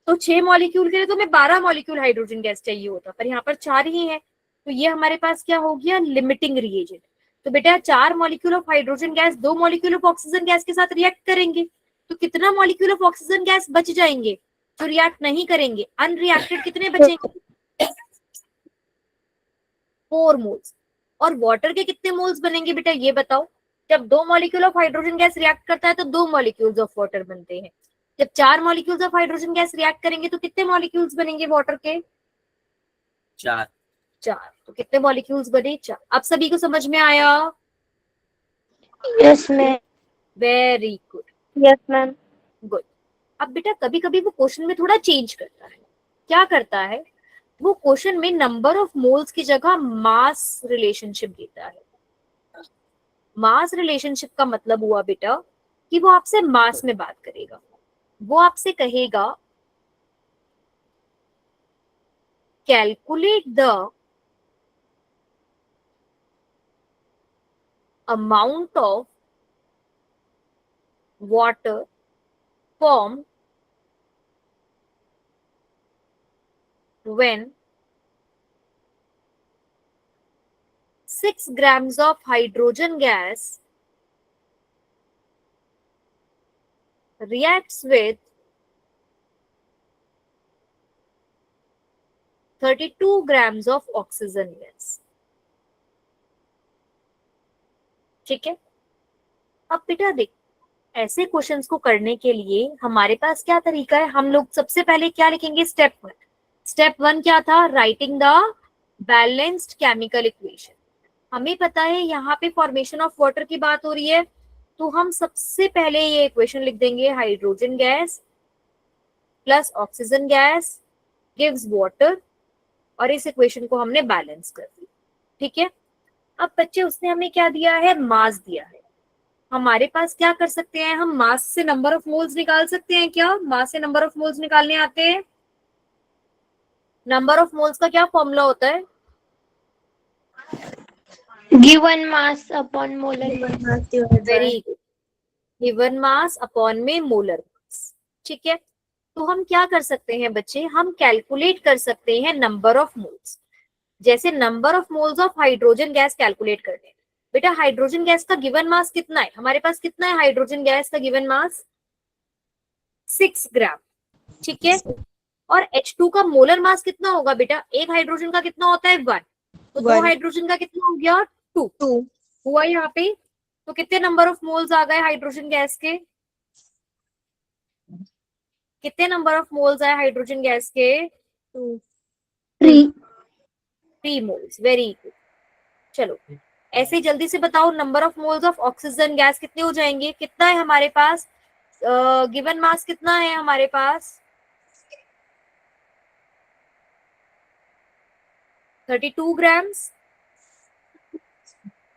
तो 6 मॉलिक्यूल के लिए तो हमें 12 मॉलिक्यूल हाइड्रोजन गैस चाहिए होता, पर यहाँ पर 4 ही है, तो ये हमारे पास क्या हो गया? Limiting reagent. तो बेटा 4 molecule of hydrogen gas 2 molecule of oxygen gas के साथ रिएक्ट करेंगे, तो कितना मॉलिक्यूल ऑफ ऑक्सीजन गैस बच जाएंगे जो रिएक्ट नहीं करेंगे? अनरिएक्टेड कितने बचेंगे? 4 मोल्स। और वाटर के कितने मोल्स बनेंगे बेटा ये बताओ? जब 2 molecule of hydrogen gas react करता है तो 2 मॉलिक्यूल्स ऑफ वाटर बनते हैं। जब 4 molecules of hydrogen gas react करेंगे तो कितने मॉलिक्यूल्स बनेंगे वाटर के? 4। 4। तो कितने मॉलिक्यूल्स बने? 4। अब सभी को समझ में आया? Yes ma'am. Very good, yes ma'am. Good. अब बेटा कभी कभी वो क्वेश्चन में थोड़ा चेंज करता है। क्या करता है? वो क्वेश्चन में नंबर ऑफ मोल्स की जगह मास रिलेशनशिप देता है। मास रिलेशनशिप का मतलब हुआ बेटा कि वो आपसे मास में बात करेगा। वो आपसे कहेगा calculate the amount of water form when 6 grams of hydrogen gas reacts with 32 grams of oxygen gas। ठीक है। अब बेटा देख, ऐसे क्वेश्चंस को करने के लिए हमारे पास क्या तरीका है? हम लोग सबसे पहले क्या लिखेंगे? स्टेप 1। स्टेप 1 क्या था? Writing the balanced chemical equation. हमें पता है यहाँ पे फॉर्मेशन ऑफ वाटर की बात हो रही है, तो हम सबसे पहले ये इक्वेशन लिख देंगे, hydrogen gas plus oxygen gas gives water, और इस इक्वेशन को हमने बैलेंस कर दिया। ठीक है। अब बच्चे उसने हमें क्या दिया है? मास दिया है। हमारे पास क्या कर सकते हैं? हम मास से नंबर ऑफ मोल्स निकाल सकते हैं क्या? मास से नंबर ऑफ मोल्स निकालने आते हैं? नंबर ऑफ मोल्स का क्या फॉर्मूला होता है? Given mass upon molar mass divided bye. Very good, given mass upon में मोलर मास। ठीक है। तो हम क्या कर सकते हैं बच्चे? हम कैलकुलेट कर सकते हैं नंबर ऑफ मोल्स। जैसे number of moles of hydrogen gas calculate करने हैं। बेटा हाइड्रोजन गैस का गिवन मास कितना है? हमारे पास कितना है हाइड्रोजन गैस का गिवन मास? 6 ग्राम। ठीक है। और H2 का मोलर मास कितना होगा बेटा? एक हाइड्रोजन का कितना होता है? 1। तो 2 हाइड्रोजन का कितना हो गया? 2 हुआ यहाँ पे। तो कितने नंबर ऑफ मोल्स आ गए हाइड्रोजन गैस के? कितने नंबर ऑफ मोल्स आए हाइड्रोजन गैस के? 3। 3 मोल्स। Very good. चलो ऐसे जल्दी से बताओ, number of moles of oxygen gas कितने हो जाएंगे? कितना है हमारे पास? गिवन मास कितना है हमारे पास? 32 ग्राम्स।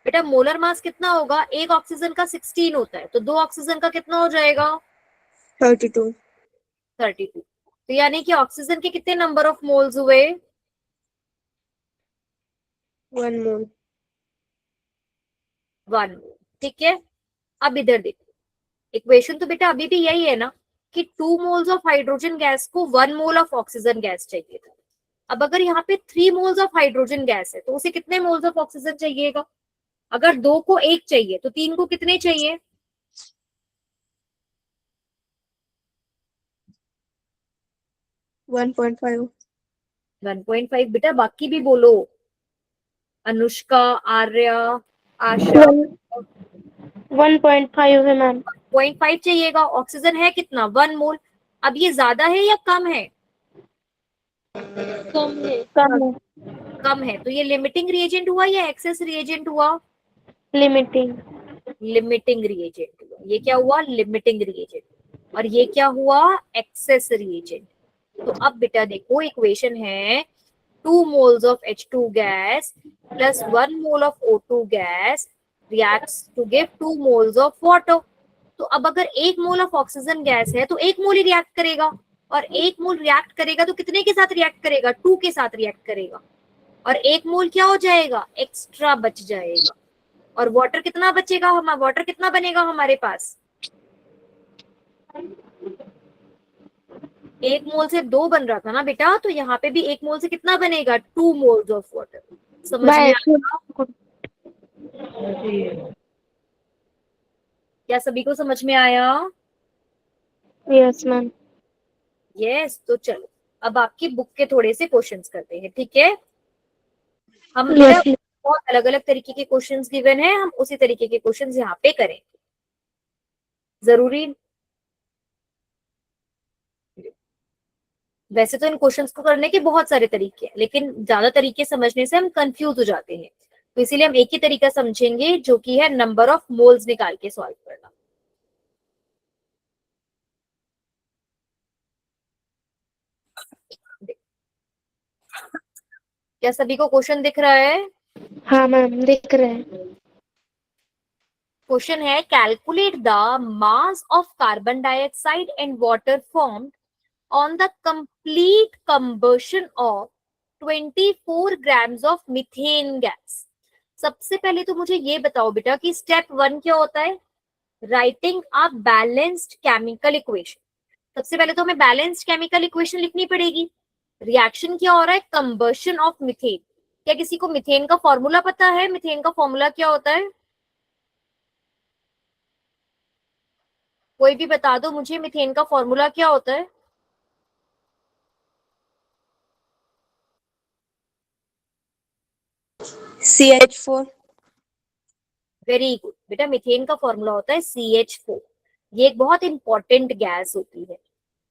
बेटा मोलर मास कितना होगा? एक ऑक्सीजन का 16 होता है, तो 2 ऑक्सीजन का कितना हो जाएगा? 32। 32। तो यानी कि ऑक्सीजन के कितने नंबर ऑफ मोल्स हुए? 1 मोल। 1 मोल। ठीक है। अब इधर देखो, इक्वेशन तो बेटा अभी भी यही है ना कि 2 मोल्स ऑफ हाइड्रोजन गैस को 1 मोल ऑफ ऑक्सीजन गैस चाहिए था। अब अगर यहाँ पे 3 मोल्स ऑफ हाइड्रोजन गैस है तो उसे कितने मोल्स ऑफ ऑक्सीजन चाहिएगा? अगर 2 को 1 चाहिए तो 3 को कितने चाहिए? 1.5. 1.5 बेटा, बाकी भी बोलो। अनुष्का, आर्या, आशा। 1.5 है मैम. 0.5 चाहिएगा। ऑक्सीजन है कितना? 1 मोल। अब ये ज्यादा है या कम है? कम है. कम है. कम है। तो ये लिमिटिंग रिएजेंट हुआ या एक्सेस रिएजेंट हुआ? लिमिटिंग. लिमिटिंग रिएजेंट हुआ। ये क्या हुआ? Limiting reagent. और ये क्या हुआ? Access reagent. तो अब बेटा देखो, इक्वेशन है 2 moles of H2 gas plus 1 mole of O2 gas reacts to give 2 moles of water. तो अब अगर 1 मोल ऑफ ऑक्सीजन गैस है तो 1 मोल ही रिएक्ट करेगा, और 1 मोल रिएक्ट करेगा तो कितने के साथ रिएक्ट करेगा? 2 के साथ रिएक्ट करेगा, और 1 मोल क्या हो जाएगा? एक्स्ट्रा बच जाएगा। और वाटर कितना बचेगा? वाटर कितना बनेगा हमारे पास? 1 मोल से 2 बन रहा था ना बेटा, तो यहाँ पे भी 1 मोल से कितना बनेगा? 2 मोल्स ऑफ वाटर। समझ में आया? क्या सभी को समझ में आया? Yes ma'am. यस। तो चलो अब आपकी बुक के थोड़े से क्वेश्चंस करते हैं, ठीक है? हम यस. बहुत अलग अलग तरीके के क्वेश्चंस गिवन है, हम उसी तरीके के क्वेश्चंस यहाँ पे करें। जरूरी, वैसे तो इन क्वेश्चंस को करने के बहुत सारे तरीके हैं, लेकिन ज्यादा तरीके समझने से हम कंफ्यूज हो जाते हैं, तो इसीलिए हम एक ही तरीका समझेंगे, जो कि है नंबर ऑफ मोल्स निकाल के सॉल्व करना। क्या सभी को क्वेश्चन दिख रहा है? हाँ मैम, दिख रहे हैं. क्वेश्चन है, calculate the mass of carbon dioxide and water formed on the complete combustion of 24 grams of methane gas. सबसे पहले तो मुझे ये बताओ बेटा कि स्टेप 1 क्या होता है? Writing a balanced chemical equation. सबसे पहले तो हमें बैलेंस्ड केमिकल इक्वेशन लिखनी पड़ेगी। रिएक्शन क्या हो रहा है? Combustion of methane. क्या किसी को मीथेन का फॉर्मूला पता है? मीथेन का फॉर्मूला क्या होता है? कोई भी बता दो मुझे, मीथेन का फॉर्मूला क्या होता है? CH4। वेरी गुड बेटा, मीथेन का फॉर्मूला होता है CH4। ये एक बहुत इंपॉर्टेंट गैस होती है,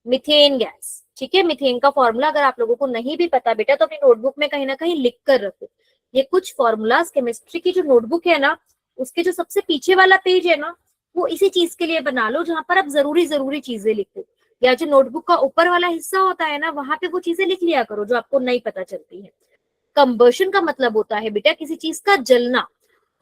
मीथेन गैस। ठीक है, मीथेन का फॉर्मूला अगर आप लोगों को नहीं भी पता बेटा, तो अपनी नोटबुक में कहीं ना कहीं लिख कर रखो। ये कुछ फॉर्मूलाज केमिस्ट्री की जो नोटबुक है ना, उसके जो सबसे पीछे वाला पेज है ना, वो इसी चीज के लिए बना लो, जहां पर आप जरूरी जरूरी चीजें लिखो। या जो नोटबुक का ऊपर वाला हिस्सा होता है ना, वहां पे वो चीजें लिख लिया करो जो आपको नहीं पता चलती है। कंबशन का मतलब होता है बेटा किसी चीज का जलना,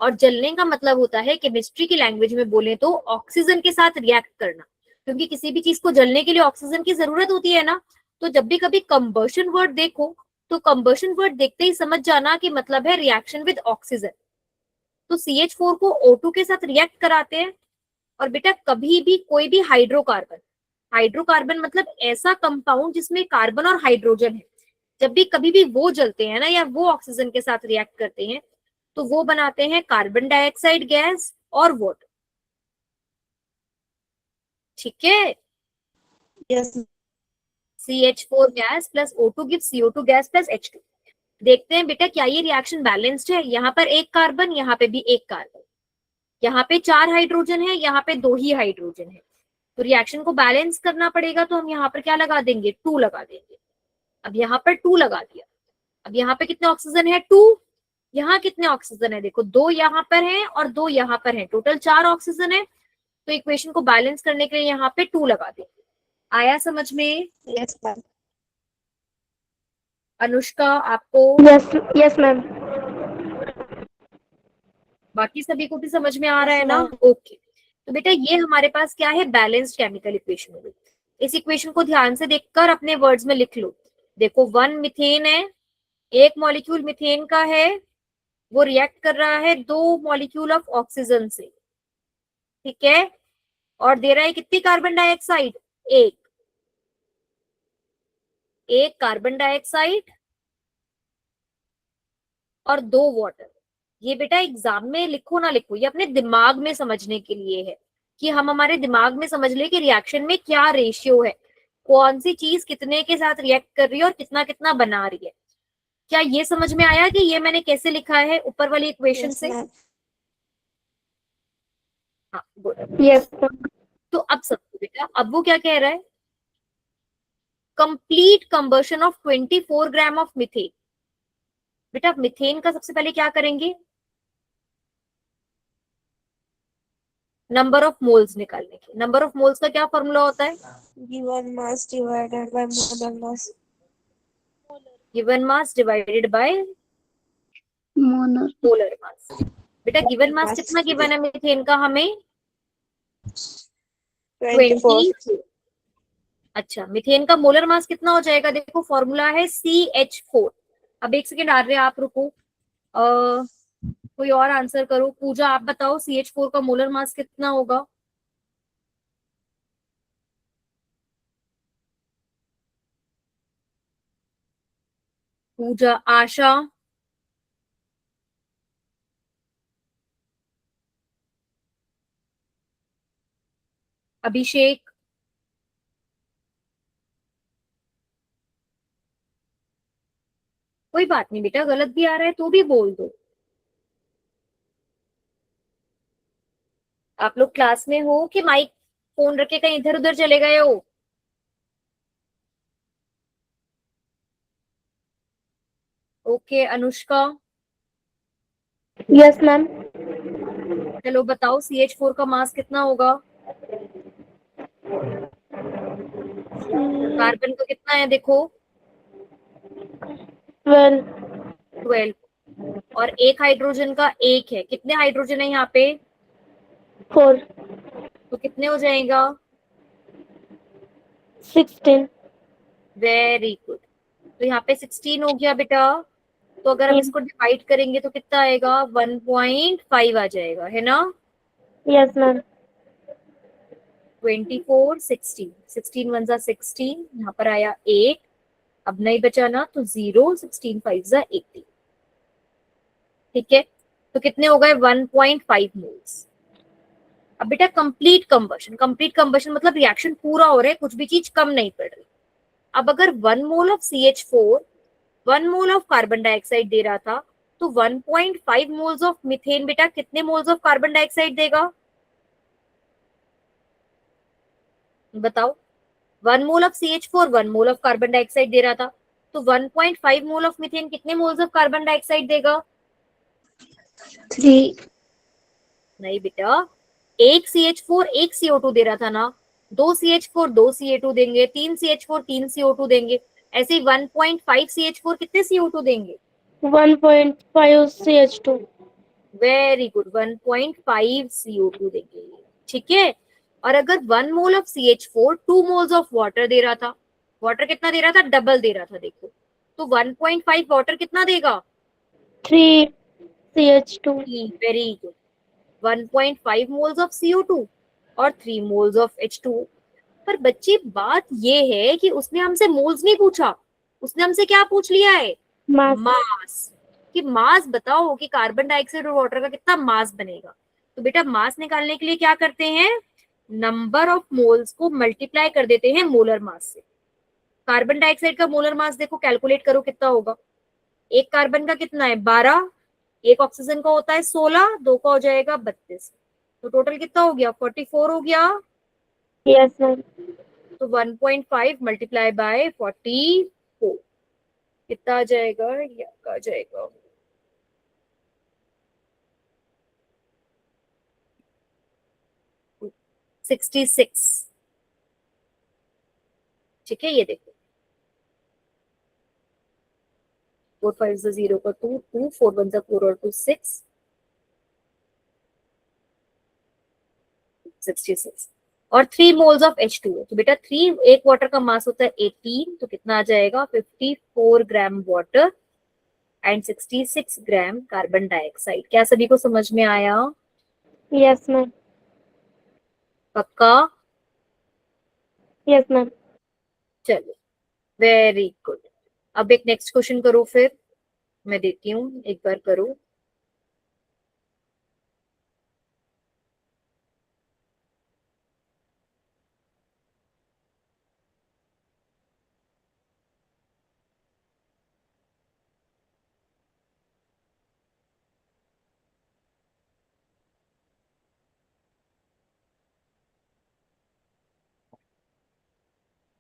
और जलने का मतलब होता है केमिस्ट्री की लैंग्वेज में बोले तो ऑक्सीजन के साथ रिएक्ट करना, क्योंकि किसी भी चीज को जलने के लिए ऑक्सीजन की जरूरत होती है ना। तो जब भी कभी कंबशन वर्ड देखो, तो कंबशन वर्ड देखते ही समझ जाना कि मतलब है रिएक्शन विद ऑक्सीजन। तो CH4 को O2 के साथ रिएक्ट कराते हैं। और बेटा कभी भी कोई भी हाइड्रोकार्बन, हाइड्रोकार्बन मतलब ऐसा कंपाउंड जिसमें कार्बन और हाइड्रोजन है, जब भी कभी भी वो जलते हैं ना, या वो ऑक्सीजन के साथ रिएक्ट करते हैं, तो वो बनाते हैं कार्बन डाइऑक्साइड गैस और वाटर। ठीक है? Yes. CH4 gas plus O2 gives CO2 gas plus H2। देखते हैं बेटा क्या ये रिएक्शन बैलेंस्ड है? यहाँ पर एक कार्बन, यहाँ पे भी एक कार्बन, यहाँ पे 4 हाइड्रोजन है, यहाँ पे 2 ही हाइड्रोजन है। तो रिएक्शन को बैलेंस करना पड़ेगा, तो हम यहाँ पर क्या लगा देंगे? 2 लगा देंगे। अब यहाँ पर 2 लगा दिया। अब यहाँ पे कितने ऑक्सीजन है? 2। यहाँ कितने ऑक्सीजन है? देखो 2 यहाँ पर है और 2 यहाँ पर है, टोटल 4 ऑक्सीजन है। तो इक्वेशन को बैलेंस करने के लिए यहाँ पे 2 लगा देंगे। आया समझ में? Yes ma'am. अनुष्का आपको? यस. Yes ma'am. बाकी सभी को भी समझ में आ रहा है Yes, ना? ma'am. ओके। तो बेटा ये हमारे पास क्या है? बैलेंस्ड केमिकल इक्वेशन हो गई। इस इक्वेशन को ध्यान से देखकर अपने वर्ड्स में लिख लो। देखो 1 मीथेन है, एक मॉलिक्यूल मीथेन का है, वो रिएक्ट कर रहा है 2 मॉलिक्यूल ऑफ ऑक्सीजन से। ठीक है? और दे रहा है कितनी कार्बन डाइऑक्साइड? एक कार्बन डाइऑक्साइड और 2 वाटर। ये बेटा एग्जाम में लिखो ना लिखो, ये अपने दिमाग में समझने के लिए है, कि हम हमारे दिमाग में समझ ले कि रिएक्शन में क्या रेशियो है। कौन सी चीज कितने के साथ रिएक्ट कर रही है और कितना कितना बना रही है। क्या ये समझ में आया कि ये मैंने कैसे लिखा है ऊपर वाली इक्वेशन Yes, से? ma'am. हाँ गुड। Yes, ma'am. तो अब समझो बेटा, अब वो क्या कह रहा है, complete combustion of 24 gram of methane. बेटा मिथेन का सबसे पहले क्या करेंगे, नंबर ऑफ मोल्स निकालने के। नंबर ऑफ मोल्स का क्या फॉर्मूला होता है, Given mass divided by molar mass. Given mass divided by molar molar mass. बेटा गिवन मास Mass कितना गिवन है मीथेन का हमें, 24. 20। अच्छा मीथेन का मोलर मास कितना हो जाएगा, देखो फॉर्मूला है CH4। अब एक सेकेंड आ रहे आप रुको, कोई और आंसर करो। पूजा आप बताओ CH4 का मोलर मास कितना होगा। पूजा, आशा, अभिषेक, कोई बात नहीं बेटा, गलत भी आ रहा है तो भी बोल दो। आप लोग क्लास में हो कि माइक फोन रख के कहीं इधर उधर चले गए हो? Okay Anushka, Yes, ma'am. चलो बताओ CH4 का मास कितना होगा, कार्बन का कितना है देखो, 12. 12। और एक हाइड्रोजन का एक है, कितने हाइड्रोजन है यहाँ पे, 4. तो कितने हो जाएगा, 16. Very good. तो यहाँ पे 16 हो गया बेटा। तो अगर हम Yes, इसको डिवाइड करेंगे तो कितना आएगा, 1.5 आ जाएगा, है ना। yes, ma'am. 24, 16, 16 वन जा 16, यहाँ पर आया 8, अब नहीं बचा ना तो 0, 16 5 जा 80। ठीक है, तो कितने हो गए, 1.5 मोल्स। अब बेटा कंप्लीट कंबशन, कंप्लीट कंबशन मतलब रिएक्शन पूरा हो रहा है, कुछ भी चीज कम नहीं पड़ रही। अब अगर 1 mole of CH4 1 mole of carbon dioxide दे रहा था, तो 1.5 मोल्स ऑफ मिथेन बेटा कितने मोल्स ऑफ कार्बन डाइऑक्साइड देगा, बताओ। 1 mole of CH4 1 mole of carbon dioxide दे रहा था, तो 1.5 मोल ऑफ मिथेन कितने मोल्स ऑफ कार्बन डाइऑक्साइड देगा, 3 नहीं बेटा, एक CH4 एक CO2 दे रहा था ना, 2 CH4 2 CH2 देंगे, 3 CH4 3 CO2 देंगे, ऐसे ही 1.5 CH4 कितने CO2 देंगे, 1.5 CH2. वेरी गुड, 1.5 CO2 देंगे। ठीक है, और अगर 1 mole of CH4 2 moles of water दे रहा था, वाटर कितना दे रहा था, डबल दे रहा था देखो, तो 1.5 वाटर कितना देगा, 3 CH2. Very good, 1.5 moles of CO2 और 3 मोल्स ऑफ H2। पर बच्ची बात ये है कि उसने हमसे मोल्स नहीं पूछा, उसने हमसे क्या पूछ लिया है, Mass. मास। कि मास बताओ कि कार्बन डाइऑक्साइड और वाटर का कितना मास बनेगा। तो बेटा मास निकालने के लिए क्या करते हैं, नंबर ऑफ मोल्स को मल्टीप्लाई कर देते हैं मोलर मास से। कार्बन डाइऑक्साइड का मोलर मास देखो, कैलकुलेट करो कितना होगा, एक कार्बन का कितना है 12, एक ऑक्सीजन का होता है 16, दो का हो जाएगा 32, तो टोटल कितना हो गया 44 हो गया। Yes, ma'am. तो 1.5 मल्टीप्लाई बाय 44 कितना आ जाएगा, ये आ जाएगा 66। ठीक है, ये देखो 4 5 0 का 2 2 4 1 4 और 2 6 66। और 3 मोल्स ऑफ H2O, तो बेटा 3, एक वाटर का मास होता है 18, तो कितना आ जाएगा 54 gram water and 66 gram carbon dioxide. क्या सभी को समझ में आया, Yes, ma'am. पक्का। Yes, ma'am. चलो वेरी गुड। अब एक नेक्स्ट क्वेश्चन करो, फिर मैं देती हूँ, एक बार करो।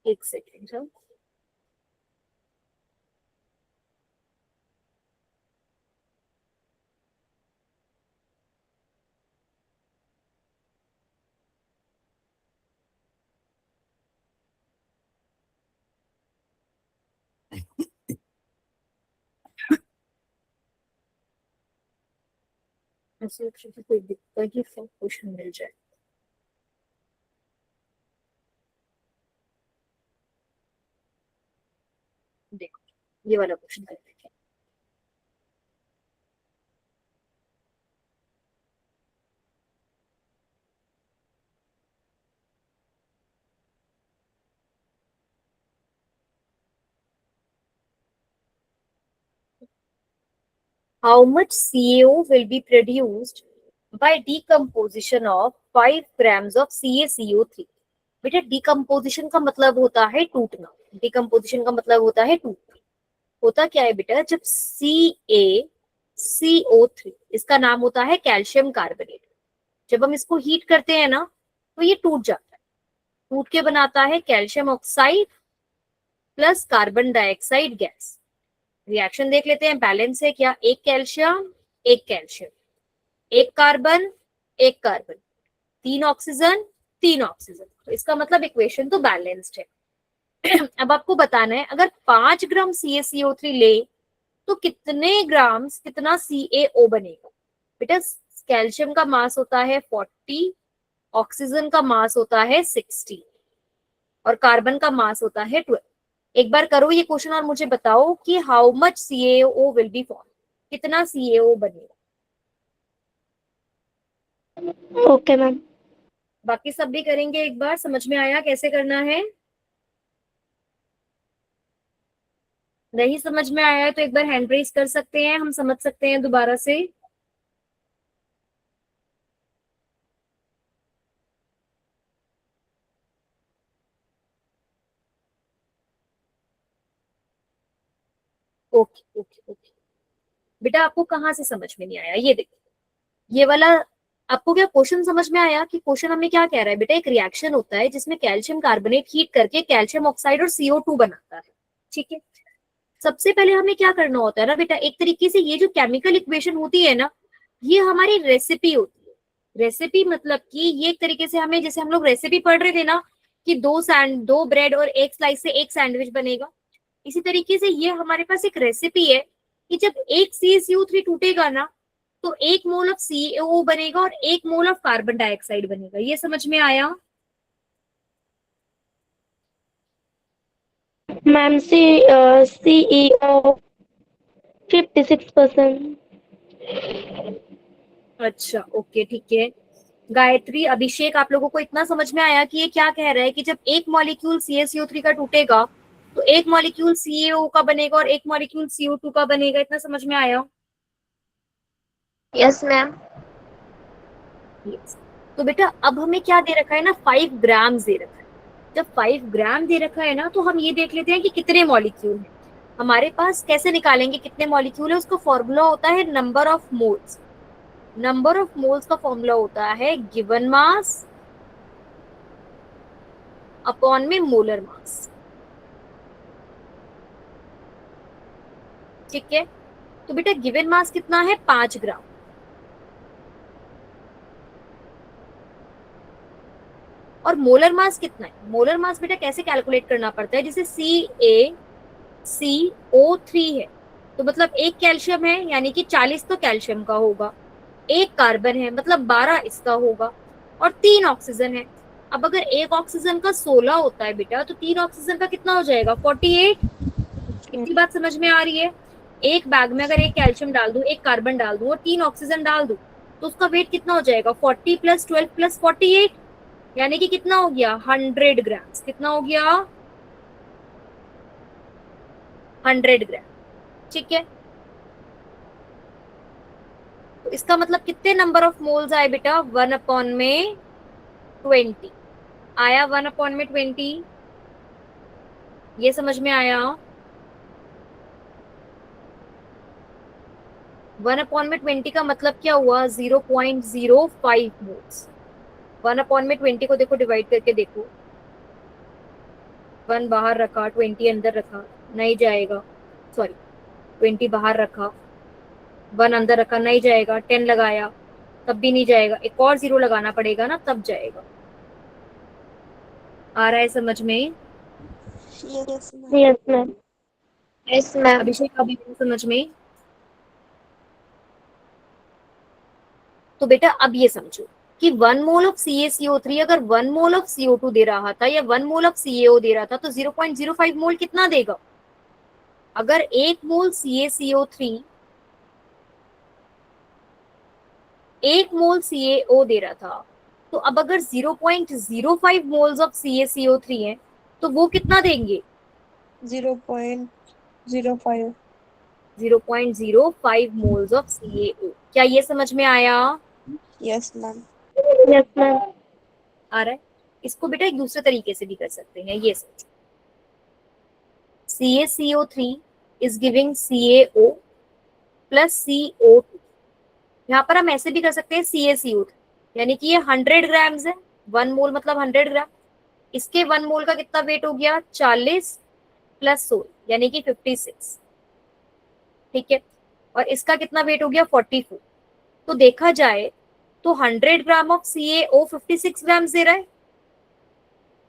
एक सेकेंड। ऐसे कोई दिक्कत ही क्वेश्चन मिल जाए। देखो ये वाला क्वेश्चन करते हैं। How much CaO will be produced by decomposition of 5 grams of CaCO3? बेटा डिकम्पोजिशन का मतलब होता है टूटना। डिकम्पोजिशन का मतलब होता है टूटना। होता क्या है बेटा, जब CaCO3, इसका नाम होता है कैल्शियम कार्बोनेट, जब हम इसको हीट करते हैं ना तो ये टूट जाता है। टूट के बनाता है calcium oxide plus carbon dioxide gas. Reaction देख लेते हैं, बैलेंस है क्या, एक कैल्शियम एक कैल्शियम, एक कार्बन एक कार्बन, 3 ऑक्सीजन 3 ऑक्सीजन। तो इसका मतलब इक्वेशन तो बैलेंस्ड है। अब आपको बताना है अगर 5 ग्राम CaCO3 ले तो कितने ग्राम्स कितना CaO बनेगा। बेटा कैल्शियम का मास होता है 40, ऑक्सीजन का मास होता है 60 और कार्बन का मास होता है 12। एक बार करो ये क्वेश्चन और मुझे बताओ कि how much CaO will be form, कितना CaO बनेगा। Okay ma'am. बाकी सब भी करेंगे, एक बार समझ में आया कैसे करना है। नहीं समझ में आया है तो एक बार हैंड रेज कर सकते हैं, हम समझ सकते हैं दोबारा से। ओके ओके ओके बेटा, आपको कहाँ से समझ में नहीं आया ये देखो, ये वाला आपको क्या क्वेश्चन समझ में आया कि क्वेश्चन हमें क्या कह रहा है। बेटा एक रिएक्शन होता है जिसमें कैल्शियम कार्बोनेट हीट करके कैल्शियम ऑक्साइड और CO2 बनाता है, ठीक है। सबसे पहले हमें क्या करना होता है ना बेटा, एक तरीके से ये जो केमिकल इक्वेशन होती है ना, ये हमारी रेसिपी होती है। रेसिपी मतलब कि ये एक तरीके से हमें, जैसे हम लोग रेसिपी पढ़ रहे थे ना कि दो ब्रेड और एक स्लाइस से एक सैंडविच बनेगा, इसी तरीके से ये हमारे पास एक रेसिपी है कि जब एक CaCO3 टूटेगा ना तो 1 मोल ऑफ CaO बनेगा और 1 मोल ऑफ कार्बन डाइऑक्साइड बनेगा। ये समझ में आया। Ma'am CEO 56%। अच्छा ओके ठीक है। गायत्री, अभिषेक, आप लोगों को इतना समझ में आया कि ये क्या कह रहा है कि जब एक मॉलिक्यूल CaCO3 का टूटेगा तो एक मॉलिक्यूल CaO का बनेगा और एक मॉलिक्यूल CO2 का बनेगा। इतना समझ में आया। Yes ma'am. yes. तो बेटा अब हमें क्या दे रखा है ना, 5 ग्राम दे रखा है। जब 5 ग्राम दे रखा है ना तो हम ये देख लेते हैं कि कितने मॉलिक्यूल है हमारे पास। कैसे निकालेंगे कितने मॉलिक्यूल है, उसका फॉर्मूला होता है number of moles. Number of moles का फॉर्मूला होता है गिवन मास अपॉन में मोलर मास, ठीक है। तो बेटा गिवन मास कितना है, 5 ग्राम। और मोलर मास कितना है, मोलर मास बेटा कैसे कैलकुलेट करना पड़ता है, जैसे CaCO3 है तो मतलब एक कैल्शियम है यानी कि 40 तो कैल्शियम का होगा, एक कार्बन है मतलब 12 इसका होगा और 3 ऑक्सीजन है। अब अगर एक ऑक्सीजन का 16 होता है बेटा तो 3 ऑक्सीजन का कितना हो जाएगा, 48। इतनी बात समझ में आ रही है। एक बैग में अगर एक कैल्शियम डाल दूं, एक कार्बन डाल दूं और 3 ऑक्सीजन डाल दूं तो उसका वेट कितना हो जाएगा, 40 + 12 + 48 यानी कि कितना हो गया, 100 ग्राम। कितना हो गया, 100 ग्राम, ठीक है। तो इसका मतलब कितने नंबर ऑफ मोल्स आए बेटा, 1/20 आया। 1/20 ये समझ में आया। 1/20 का मतलब क्या हुआ, 0.05 मोल्स। 1/20 को देखो डिवाइड करके देखो, 1 बाहर रखा, 20 अंदर रखा, नहीं जाएगा। सॉरी, 20 बाहर रखा, 1 अंदर रखा, नहीं जाएगा। 10 लगाया, तब भी नहीं जाएगा। एक और 0 लगाना पड़ेगा ना, तब जाएगा। आ रहा है समझ में? Yes ma'am. Yes, ma'am. Yes, ma'am. अभिषेक, अभी समझ में? तो बेटा अब ये समझो कि 1 मोल ऑफ CaCO3 अगर 1 मोल ऑफ CO2 दे रहा था या 1 मोल ऑफ CaO दे रहा था तो 0.05 मोल कितना देगा? अगर 1 मोल CaCO3 1 मोल CaO दे रहा था, तो अब अगर 0.05 मोल्स ऑफ CaCO3 है तो वो कितना देंगे? 0.05। 0.05 मोल्स ऑफ CaO। क्या ये समझ में आया? Yes ma'am. Yes, ma'am. आ रहा है? इसको बेटा एक दूसरे तरीके से भी कर सकते हैं, ये सोचो। CaCO3 is giving CaO plus CO2। यहाँ पर हम ऐसे भी कर सकते हैं CaCO3, यानी कि ये 100 ग्राम्स है, 1 मोल मतलब 100 ग्राम। इसके 1 मोल का कितना वेट हो गया? 40 प्लस 16 यानी कि 56। ठीक है, और इसका कितना वेट हो गया? 44। तो देखा जाए तो 100 ग्राम ऑफ CaO 56 ग्राम दे रहा है।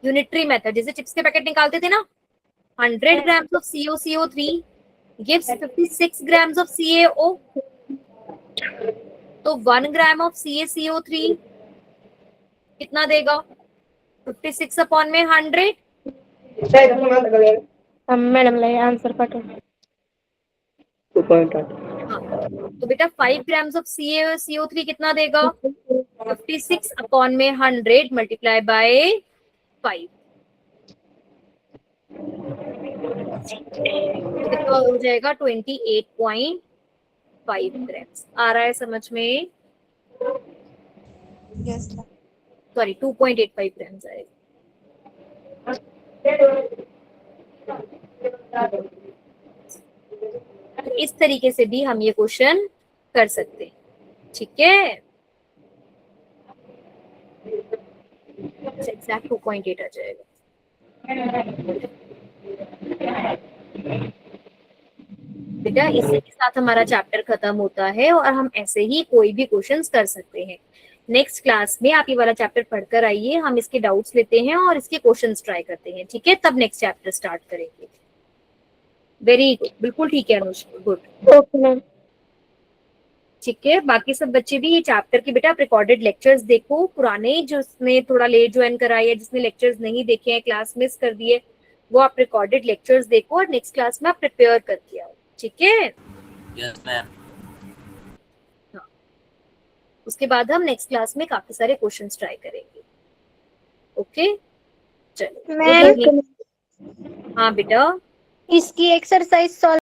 यूनिटरी मेथड, जैसे चिप्स के पैकेट निकालते थे ना, 100 grams of CaCO3 gives 56 grams of CaO। तो 1 ग्राम ऑफ CaCO3 कितना देगा? 56 अपॉन में 100। मैडम लाइए आंसर पाठवून. हाँ, तो बेटा 5 ग्राम्स ऑफ CaCO3 कितना देगा? 56 अपॉन में 100 मल्टीप्लाई बाय 5। तो कितना हो जाएगा? 28.5 ग्राम्स। आ रहा है समझ में? Yes ma'am. सॉरी, 2.85 ग्राम्स आएगा। तो इस तरीके से भी हम ये क्वेश्चन कर सकते हैं। ठीक है, एग्जैक्ट 2.8 आ जाएगा। बेटा इसी के साथ हमारा चैप्टर खत्म होता है और हम ऐसे ही कोई भी क्वेश्चंस कर सकते हैं। नेक्स्ट क्लास में आप ये वाला चैप्टर पढ़कर आइए, हम इसके डाउट्स लेते हैं और इसके क्वेश्चंस ट्राई करते हैं। ठीक है, तब नेक्स्ट चैप्टर स्टार्ट करेंगे। वेरी गुड, बिल्कुल ठीक है अनुष, गुड। Okay ma'am. ठीक है, बाकी सब बच्चे भी ये चैप्टर के बेटा रिकॉर्डेड लेक्चर्स देखो, पुराने जिसने थोड़ा लेट ज्वाइन करा है, जिसने लेक्चर्स नहीं देखे हैं, क्लास मिस कर दिए, वो आप रिकॉर्डेड लेक्चर्स देखो और नेक्स्ट क्लास में आप प्रिपेयर करके आओ। ठीक है, यस मैम। उसके बाद हम नेक्स्ट क्लास में काफी सारे क्वेश्चंस ट्राई करेंगे। ओके, चलो। मैम हाँ बेटा, इसकी एक्सरसाइज सॉल्व